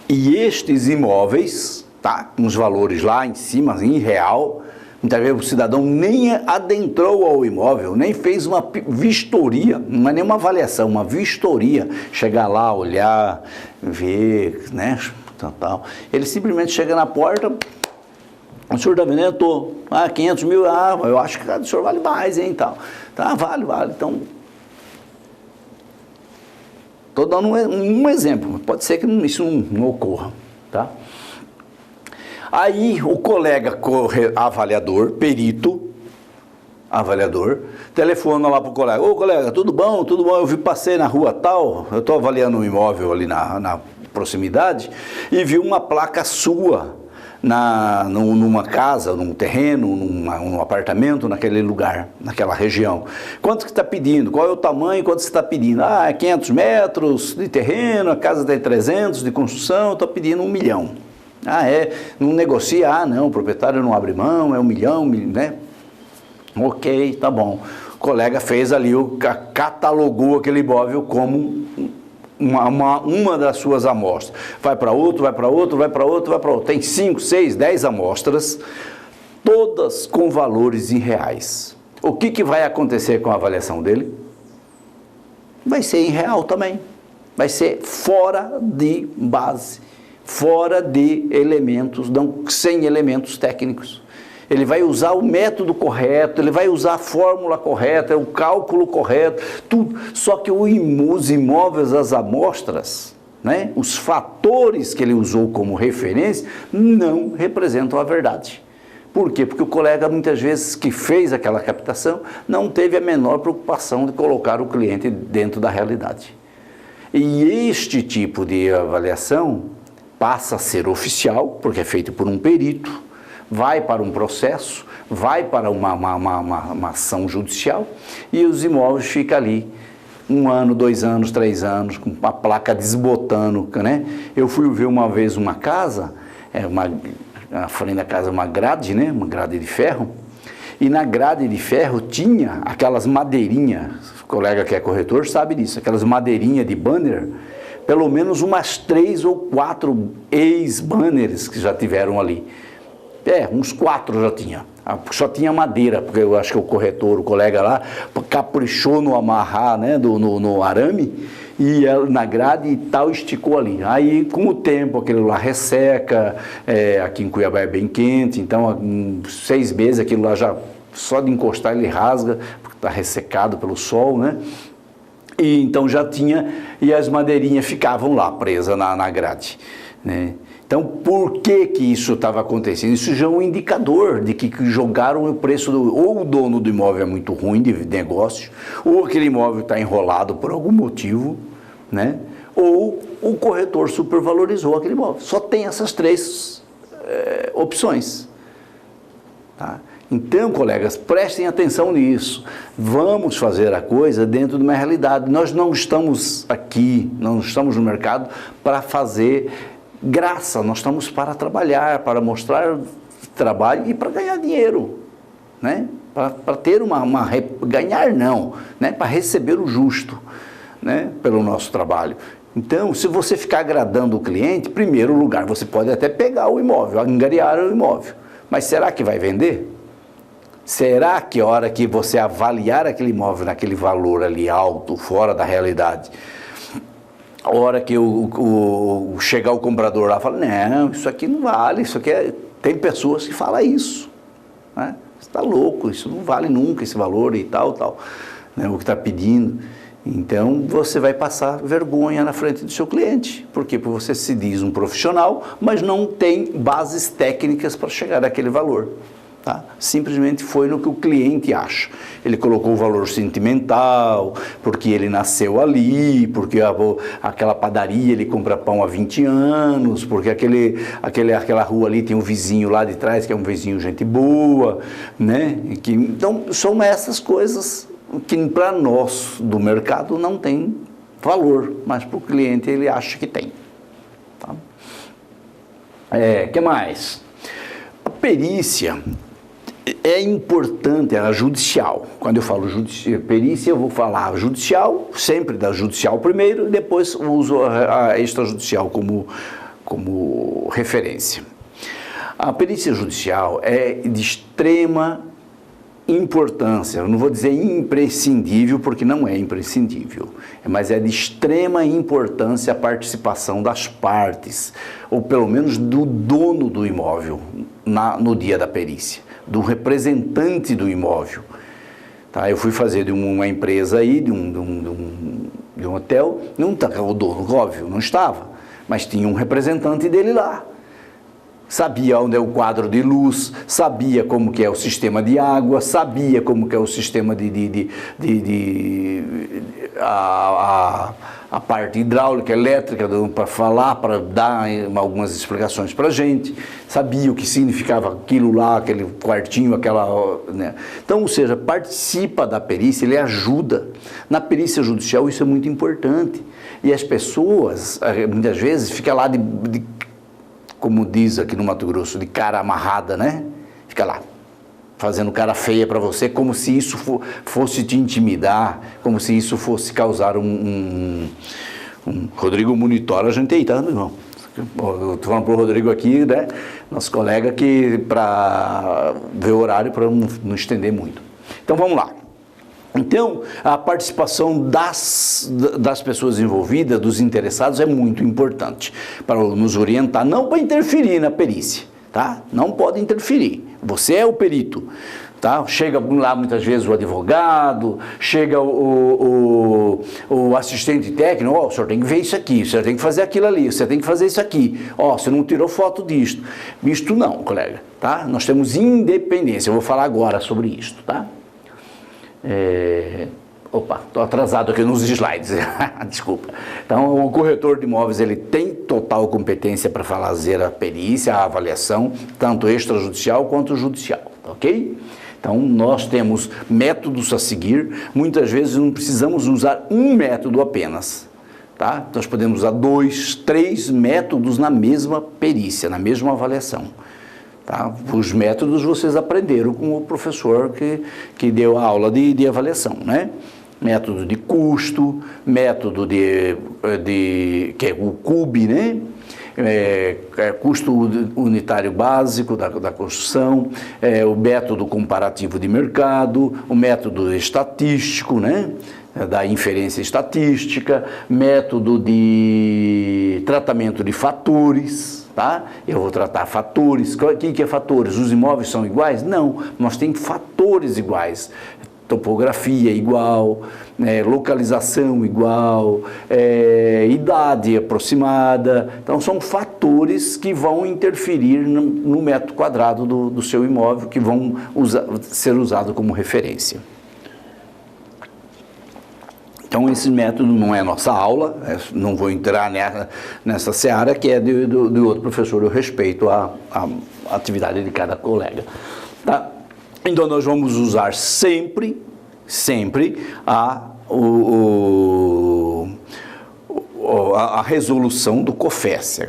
E estes imóveis, tá, com os valores lá em cima, em real, muitas vezes o cidadão nem adentrou ao imóvel, nem fez uma vistoria, não é nem uma avaliação, uma vistoria, chegar lá, olhar, ver, né, tal. Ele simplesmente chega na porta, o senhor está vendendo? Estou. 500 mil, eu acho que o senhor vale mais, hein, tal. Tá, vale, então... Estou dando um exemplo, pode ser que isso não ocorra, tá? Aí o colega avaliador, perito, avaliador, telefona lá para o colega: ô colega, tudo bom, eu passei na rua tal, eu estou avaliando um imóvel ali na proximidade e vi uma placa sua numa casa, num terreno, num apartamento, naquele lugar, naquela região. Quanto que está pedindo? Qual é o tamanho? Quanto você está pedindo? É 500 metros de terreno, a casa tem 300 de construção, eu estou pedindo 1 milhão. Não negocia? Não, o proprietário não abre mão, é 1 milhão, né? Ok, tá bom. O colega fez ali, catalogou aquele imóvel como uma das suas amostras. Vai para outro. Tem 5, 6, 10 amostras, todas com valores em reais. O que vai acontecer com a avaliação dele? Vai ser em real também. Vai ser fora de base, fora de elementos, sem elementos técnicos. Ele vai usar o método correto, ele vai usar a fórmula correta, o cálculo correto, tudo. Só que os imóveis, as amostras, né, os fatores que ele usou como referência, não representam a verdade. Por quê? Porque o colega, muitas vezes, que fez aquela captação, não teve a menor preocupação de colocar o cliente dentro da realidade. E este tipo de avaliação passa a ser oficial, porque é feito por um perito, vai para um processo, vai para uma ação judicial e os imóveis ficam ali 1 ano, 2 anos, 3 anos, com a placa desbotando, né? Eu fui ver uma vez uma casa, na frente da casa uma grade, né? Uma grade de ferro, e na grade de ferro tinha aquelas madeirinhas, o colega que é corretor sabe disso, aquelas madeirinhas de banner, pelo menos umas 3 ou 4 ex-banners que já tiveram ali. Uns 4 já tinha. Só tinha madeira, porque eu acho que o corretor, o colega lá, caprichou no amarrar, né, no arame, e na grade e tal, esticou ali. Aí, com o tempo, aquilo lá resseca, aqui em Cuiabá é bem quente, então, 6 meses, aquilo lá já, só de encostar ele rasga, porque está ressecado pelo sol, né? E então já tinha, e as madeirinhas ficavam lá presas na grade, né? Então, por que isso estava acontecendo? Isso já é um indicador de que jogaram o preço ou o dono do imóvel é muito ruim de negócio, ou aquele imóvel está enrolado por algum motivo, né? Ou o corretor supervalorizou aquele imóvel. Só tem essas 3 opções. Tá? Então, colegas, prestem atenção nisso. Vamos fazer a coisa dentro de uma realidade. Nós não estamos aqui, não estamos no mercado para fazer graça, nós estamos para trabalhar, para mostrar trabalho e para ganhar dinheiro, né? Para ter ganhar não, né? Para receber o justo, né? Pelo nosso trabalho. Então, se você ficar agradando o cliente, em primeiro lugar, você pode até pegar o imóvel, angariar o imóvel, mas será que vai vender? Será que a hora que você avaliar aquele imóvel naquele valor ali alto, fora da realidade, a hora que chegar o comprador lá e falar, não, isso aqui não vale, isso aqui Tem pessoas que falam isso, né? Você está louco, isso não vale nunca esse valor e tal, né? O que está pedindo. Então, você vai passar vergonha na frente do seu cliente. Por quê? Porque você se diz um profissional, mas não tem bases técnicas para chegar àquele valor. Tá? Simplesmente foi no que o cliente acha. Ele colocou o valor sentimental, porque ele nasceu ali, porque aquela padaria ele compra pão há 20 anos, porque aquela rua ali tem um vizinho lá de trás, que é um vizinho gente boa, né? Então, são essas coisas que para nós do mercado não tem valor, mas para o cliente ele acha que tem. Tá? Que mais? A perícia é importante, a judicial. Quando eu falo perícia, eu vou falar judicial, sempre da judicial primeiro, e depois uso a extrajudicial como referência. A perícia judicial é de extrema importância, eu não vou dizer imprescindível, porque não é imprescindível, mas é de extrema importância a participação das partes, ou pelo menos do dono do imóvel, no dia da perícia, do representante do imóvel. Tá? Eu fui fazer de uma empresa aí, de um hotel, o dono, óbvio, não estava, mas tinha um representante dele lá. Sabia onde é o quadro de luz, sabia como que é o sistema de água, sabia como que é o sistema a parte hidráulica, elétrica, para falar, para dar algumas explicações para a gente, sabia o que significava aquilo lá, aquele quartinho, né? Então, ou seja, participa da perícia, ele ajuda. Na perícia judicial isso é muito importante. E as pessoas, muitas vezes, ficam lá como diz aqui no Mato Grosso, de cara amarrada, né? Fica lá, fazendo cara feia para você, como se isso fosse te intimidar, como se isso fosse causar Rodrigo monitora a gente aí, tá, meu irmão? Eu estou falando para o Rodrigo aqui, né? Nosso colega, que para ver o horário, para não estender muito. Então, vamos lá. Então, a participação das pessoas envolvidas, dos interessados, é muito importante para nos orientar, não para interferir na perícia, tá? Não pode interferir, você é o perito, tá? Chega lá muitas vezes o advogado, chega o assistente técnico, o senhor tem que ver isso aqui, o senhor tem que fazer aquilo ali, você tem que fazer isso aqui, você não tirou foto disto. Isto não, colega, tá? Nós temos independência, eu vou falar agora sobre isto, tá? Estou atrasado aqui nos slides, desculpa. Então, o corretor de imóveis, ele tem total competência para fazer a perícia, a avaliação, tanto extrajudicial quanto judicial, ok? Então, nós temos métodos a seguir, muitas vezes não precisamos usar um método apenas, tá? Nós podemos usar 2, 3 métodos na mesma perícia, na mesma avaliação. Tá? Os métodos vocês aprenderam com o professor que deu a aula de avaliação, né? Método de custo, método que é o CUB, né? Custo unitário básico da construção, o método comparativo de mercado, o método estatístico, né? Da inferência estatística, método de tratamento de fatores. Tá? Eu vou tratar fatores. O que é fatores? Os imóveis são iguais? Não, nós temos fatores iguais. Topografia igual, localização igual, idade aproximada. Então, são fatores que vão interferir no metro quadrado do seu imóvel, que vão ser usados como referência. Então, esse método não é nossa aula, não vou entrar nessa seara, que é do outro professor, eu respeito a atividade de cada colega. Tá? Então, nós vamos usar sempre a resolução do COFES,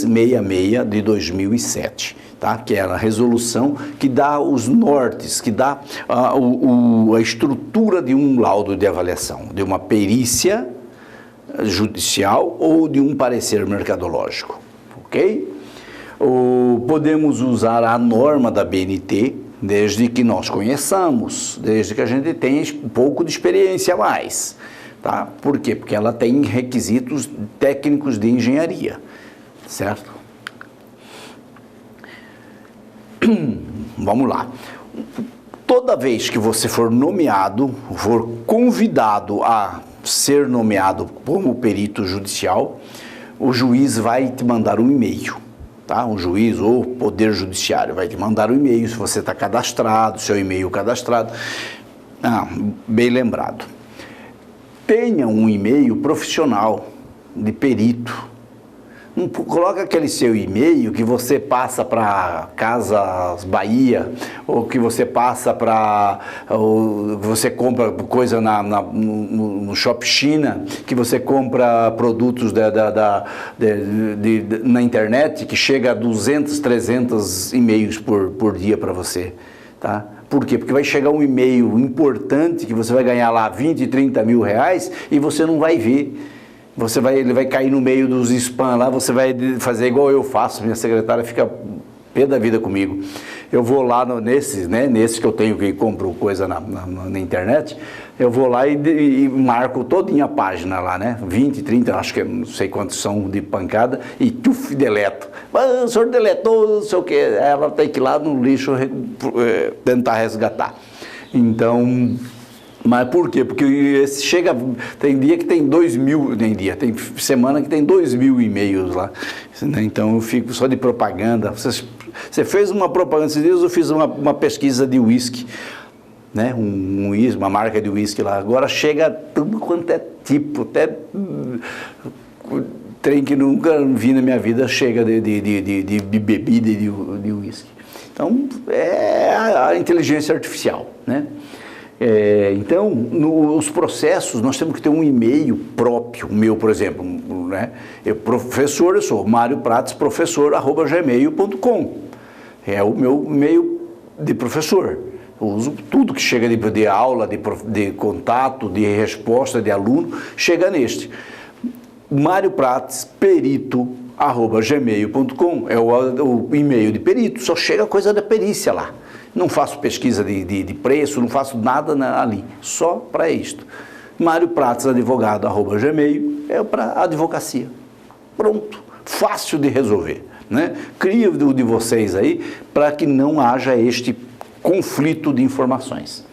1066 de 2007. Tá? Que é a resolução que dá os nortes, que dá a estrutura de um laudo de avaliação, de uma perícia judicial ou de um parecer mercadológico, ok? Podemos usar a norma da BNT, desde que nós conheçamos, desde que a gente tenha um pouco de experiência a mais, tá? Por quê? Porque ela tem requisitos técnicos de engenharia, certo? Vamos lá. Toda vez que você for nomeado, for convidado a ser nomeado como perito judicial, o juiz vai te mandar um e-mail, tá? O juiz ou o Poder Judiciário vai te mandar um e-mail se você está cadastrado, seu e-mail cadastrado. Bem lembrado. Tenha um e-mail profissional de perito. Não coloca aquele seu e-mail que você passa para Casas Bahia, ou que você passa para... você compra coisa no Shop China, que você compra produtos na internet, que chega a 200, 300 e-mails por dia para você, tá? Por quê? Porque vai chegar um e-mail importante que você vai ganhar lá 20, 30 mil reais e você não vai ver. Ele vai cair no meio dos spam lá, você vai fazer igual eu faço, minha secretária fica pé da vida comigo. Eu vou lá nesse que eu tenho, que compro coisa na internet, eu vou lá e marco todinha a página lá, né? 20, 30, acho que não sei quantos são de pancada, e deleto. Mas o senhor deletou, não sei o que, ela tem que ir lá no lixo tentar resgatar. Então... Mas por quê? Porque tem dia que tem 2.000, tem semana que tem 2.000 e-mails lá, né? Então eu fico só de propaganda. Você fez uma propaganda, esses dias eu fiz uma pesquisa de uísque, né? Uma marca de uísque lá, agora chega tudo quanto é tipo, até trem que nunca vi na minha vida chega de bebida de uísque. Então é a inteligência artificial, né? Então, nos processos, nós temos que ter um e-mail próprio, o meu, por exemplo, né? Eu sou Mário Prates, professor, @gmail.com. É o meu e-mail de professor. Eu uso tudo que chega de aula, de contato, de resposta de aluno, chega neste. Mário Prates, perito, @gmail.com. É o e-mail de perito, só chega coisa da perícia lá. Não faço pesquisa de preço, não faço nada ali, só para isto. Mário Prates, advogado, @gmail, é para advocacia. Pronto, fácil de resolver, né? Cria o de vocês aí para que não haja este conflito de informações.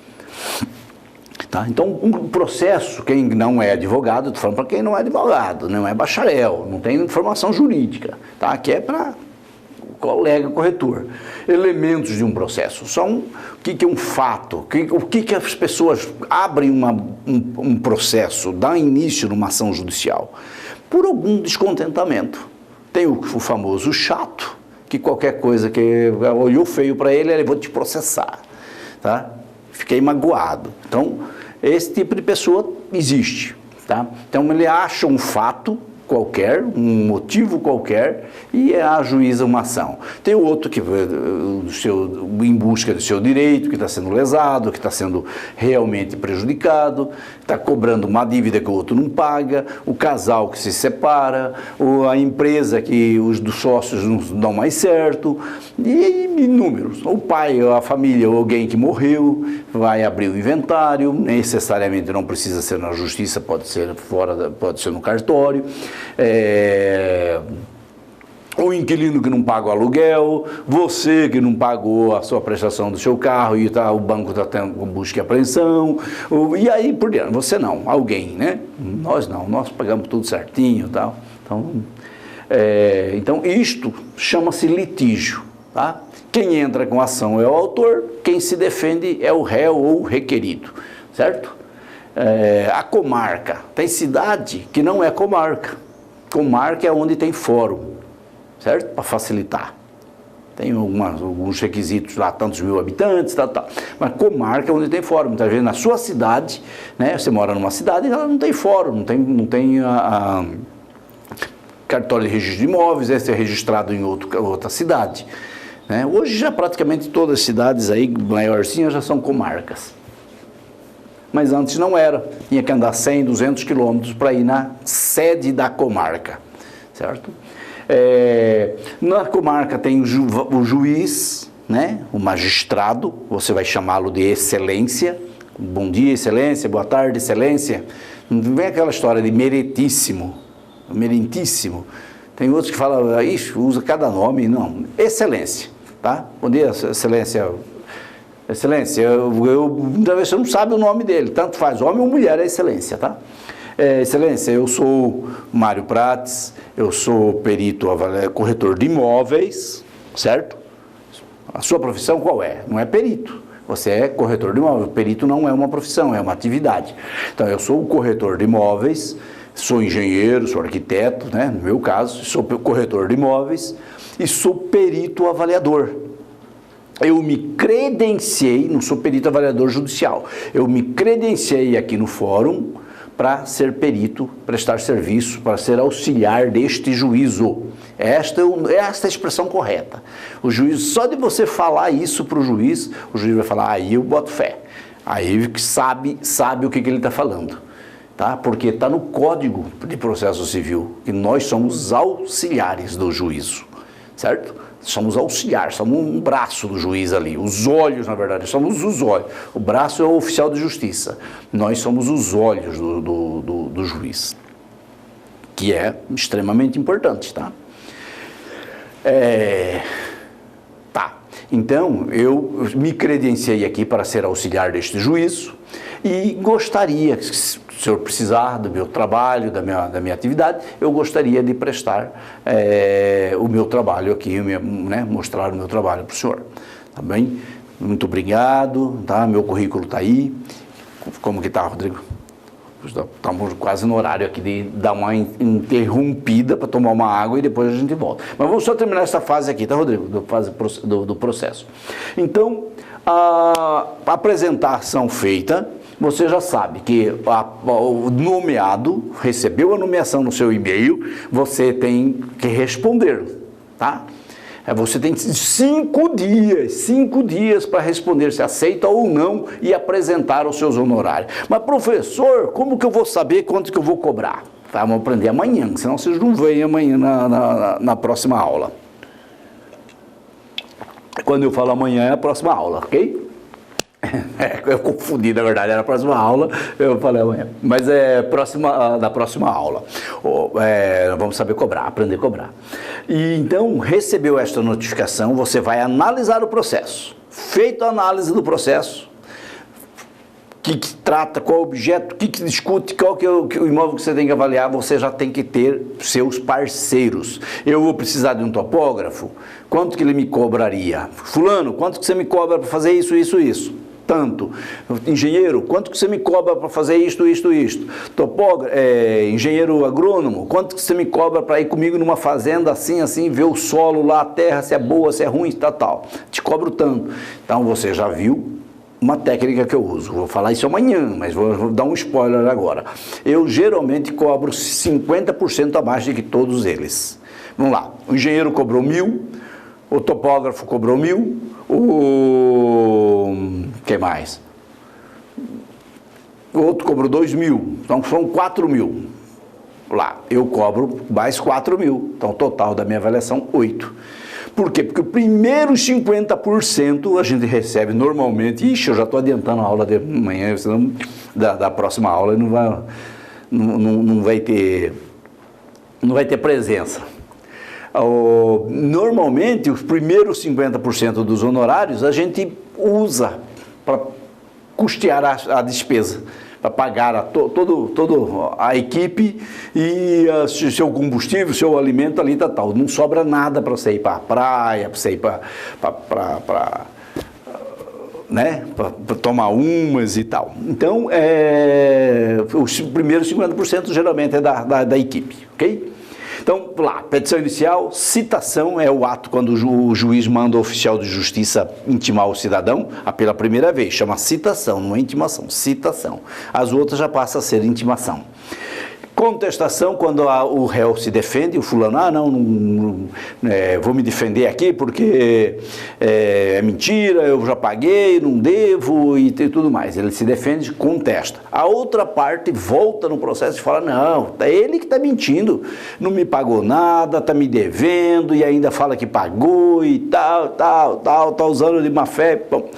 Tá? Então, um processo, quem não é advogado, estou falando para quem não é advogado, não é bacharel, não tem formação jurídica, tá? Aqui é para colega corretor. Elementos de um processo são o que é um fato, o que as pessoas abrem um processo, dá início numa ação judicial, por algum descontentamento. Tem o famoso chato, que qualquer coisa que olhou feio para ele vou te processar, tá? Fiquei magoado. Então, esse tipo de pessoa existe, tá? Então, ele acha um fato qualquer, um motivo qualquer, e ajuiza uma ação. Tem o outro que em busca do seu direito, que está sendo lesado, que está sendo realmente prejudicado, está cobrando uma dívida que o outro não paga, o casal que se separa, ou a empresa que os dos sócios não dão mais certo, e inúmeros. O pai, a família, ou alguém que morreu, vai abrir o inventário, necessariamente não precisa ser na justiça, pode ser pode ser no cartório. O inquilino que não paga o aluguel, você que não pagou a sua prestação do seu carro e o banco está tendo busca e apreensão, e aí por diante, você não, alguém, né? Nós não, nós pagamos tudo certinho e tal. Então isto chama-se litígio, tá? Quem entra com a ação é o autor, quem se defende é o réu ou o requerido, certo? A comarca, tem cidade que não é comarca. Comarca é onde tem fórum, certo? Para facilitar. Tem alguns requisitos lá, tantos mil habitantes, tal. Mas comarca é onde tem fórum. Muitas vezes na sua cidade, né? Você mora numa cidade e ela não tem fórum, não tem cartório de registro de imóveis, esse é registrado em outra cidade, né? Hoje já praticamente todas as cidades aí maiorzinhas já são comarcas. Mas antes não era, tinha que andar 100, 200 quilômetros para ir na sede da comarca, certo? Na comarca tem o juiz, né? O magistrado, você vai chamá-lo de excelência, bom dia excelência, boa tarde excelência, não vem aquela história de meritíssimo, meritíssimo, tem outros que falam, usa cada nome, não, excelência, tá? Bom dia, excelência. Excelência, muitas vezes você não sabe o nome dele, tanto faz homem ou mulher, é excelência, tá? Excelência, eu sou Mário Prates, eu sou perito, corretor de imóveis, certo? A sua profissão qual é? Não é perito, você é corretor de imóveis, perito não é uma profissão, é uma atividade. Então, eu sou o corretor de imóveis, sou engenheiro, sou arquiteto, né? No meu caso, sou corretor de imóveis e sou perito avaliador. Eu me credenciei, não sou perito avaliador judicial, eu me credenciei aqui no fórum para ser perito, prestar serviço, para ser auxiliar deste juízo. Esta é a expressão correta. O juiz, só de você falar isso para o juiz vai falar, aí eu boto fé. Aí sabe o que ele está falando. Tá? Porque está no Código de Processo Civil que nós somos auxiliares do juízo, certo? Somos auxiliares, somos um braço do juiz ali, os olhos, na verdade, somos os olhos. O braço é o oficial de justiça, nós somos os olhos do juiz, que é extremamente importante, tá? Então, eu me credenciei aqui para ser auxiliar deste juízo e gostaria, se o senhor precisar do meu trabalho, da minha atividade, eu gostaria de prestar o meu trabalho aqui, né, mostrar o meu trabalho para o senhor. Tá bem? Muito obrigado, tá? Meu currículo está aí. Como que está, Rodrigo? Estamos quase no horário aqui de dar uma interrompida para tomar uma água e depois a gente volta. Mas vamos só terminar essa fase aqui, tá, Rodrigo? Do processo. Então, a apresentação feita, você já sabe que o nomeado recebeu a nomeação no seu e-mail, você tem que responder, tá? Você tem 5 dias para responder se aceita ou não e apresentar os seus honorários. Mas, professor, como que eu vou saber quanto que eu vou cobrar? Tá, vamos aprender amanhã, senão vocês não vêm amanhã na próxima aula. Quando eu falo amanhã é a próxima aula, ok? Eu confundi, na verdade, era a próxima aula, eu falei amanhã, mas é da próxima aula. Vamos saber cobrar, aprender a cobrar. E então, recebeu esta notificação, você vai analisar o processo. Feito a análise do processo, o que trata, qual é o objeto, o que discute, qual que é o imóvel que você tem que avaliar, você já tem que ter seus parceiros. Eu vou precisar de um topógrafo, quanto que ele me cobraria? Fulano, quanto que você me cobra para fazer isso? Tanto. Engenheiro, quanto que você me cobra para fazer isto? Topógrafo, engenheiro agrônomo, quanto que você me cobra para ir comigo numa fazenda assim, ver o solo lá, a terra, se é boa, se é ruim, tal. Te cobro tanto. Então você já viu uma técnica que eu uso. Vou falar isso amanhã, mas vou dar um spoiler agora. Eu geralmente cobro 50% a mais do que todos eles. Vamos lá. O engenheiro cobrou 1.000, o topógrafo cobrou 1.000, quem mais? O outro cobrou 2.000, então são 4.000. Lá, eu cobro mais 4.000, então o total da minha avaliação, 8. Por quê? Porque o primeiro 50% a gente recebe normalmente. Ixi, eu já estou adiantando a aula de amanhã, senão da próxima aula não vai ter presença. Normalmente, os primeiros 50% dos honorários a gente usa para custear a despesa, para pagar toda a equipe e seu combustível, seu alimento ali, tal. Não sobra nada para você ir para a praia, para você ir para tomar umas e tal. Então, os primeiros 50% geralmente é da equipe, ok? Então, lá, petição inicial, citação é o ato quando o juiz manda o oficial de justiça intimar o cidadão, pela primeira vez, chama citação, não é intimação, citação. As outras já passam a ser intimação. Contestação, quando o réu se defende, o fulano, vou me defender aqui porque é mentira, eu já paguei, não devo e tudo mais. Ele se defende, contesta. A outra parte volta no processo e fala, não, é ele que está mentindo, não me pagou nada, está me devendo e ainda fala que pagou e tal, está usando de má fé. Bom,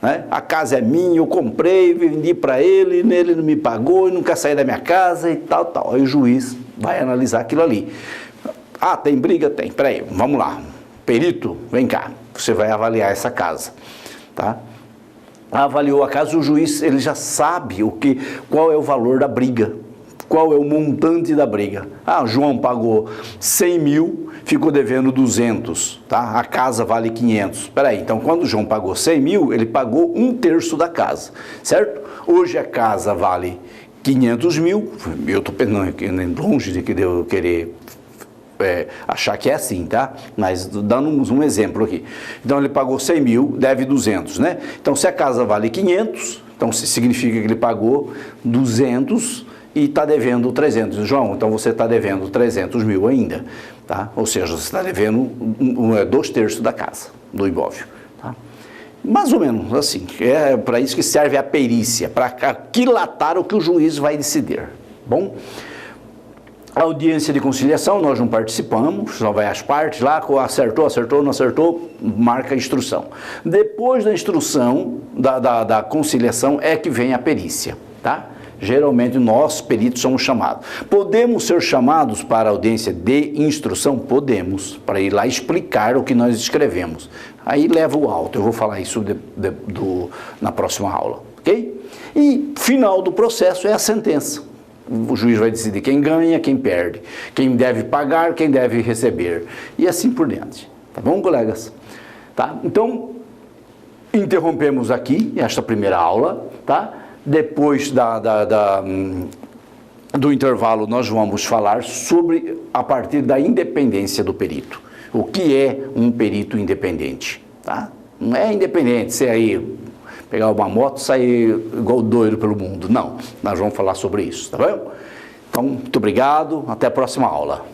né? A casa é minha, eu comprei, vendi para ele não me pagou, e não quer sair da minha casa e tal. Aí o juiz vai analisar aquilo ali. Tem briga? Tem. Peraí, vamos lá. Perito, vem cá. você vai avaliar essa casa, tá? Avaliou a casa, o juiz ele já sabe qual é o valor da briga, qual é o montante da briga. Ah, o João pagou 100 mil, ficou devendo 200, tá? A casa vale 500. Espera aí, então quando o João pagou 100 mil, ele pagou 1/3 da casa, certo? Hoje a casa vale 500 mil, eu estou pensando longe de que eu querer achar que é assim, tá? Mas dando um exemplo aqui. Então ele pagou 100 mil, deve 200, né? Então se a casa vale 500, então significa que ele pagou 200 e está devendo 300. João, então você está devendo 300 mil ainda, tá? Ou seja, você está devendo 2/3 da casa, do imóvel, tá? Mais ou menos assim, é para isso que serve a perícia, para aquilatar o que o juiz vai decidir, bom? A audiência de conciliação nós não participamos, só vai as partes lá, acertou, não acertou, marca a instrução. Depois da instrução, da conciliação é que vem a perícia, tá? Geralmente nós, peritos, somos chamados. Podemos ser chamados para a audiência de instrução? Podemos, para ir lá explicar o que nós escrevemos. Aí leva o auto, eu vou falar isso na próxima aula, ok? E final do processo é a sentença. O juiz vai decidir quem ganha, quem perde, quem deve pagar, quem deve receber, e assim por diante. Tá bom, colegas? Tá? Então, interrompemos aqui esta primeira aula, tá? Depois do intervalo, nós vamos falar sobre, a partir da independência do perito. O que é um perito independente, tá? Não é independente, você aí pegar uma moto e sair igual doido pelo mundo. Não, nós vamos falar sobre isso, tá bom? Então, muito obrigado, até a próxima aula.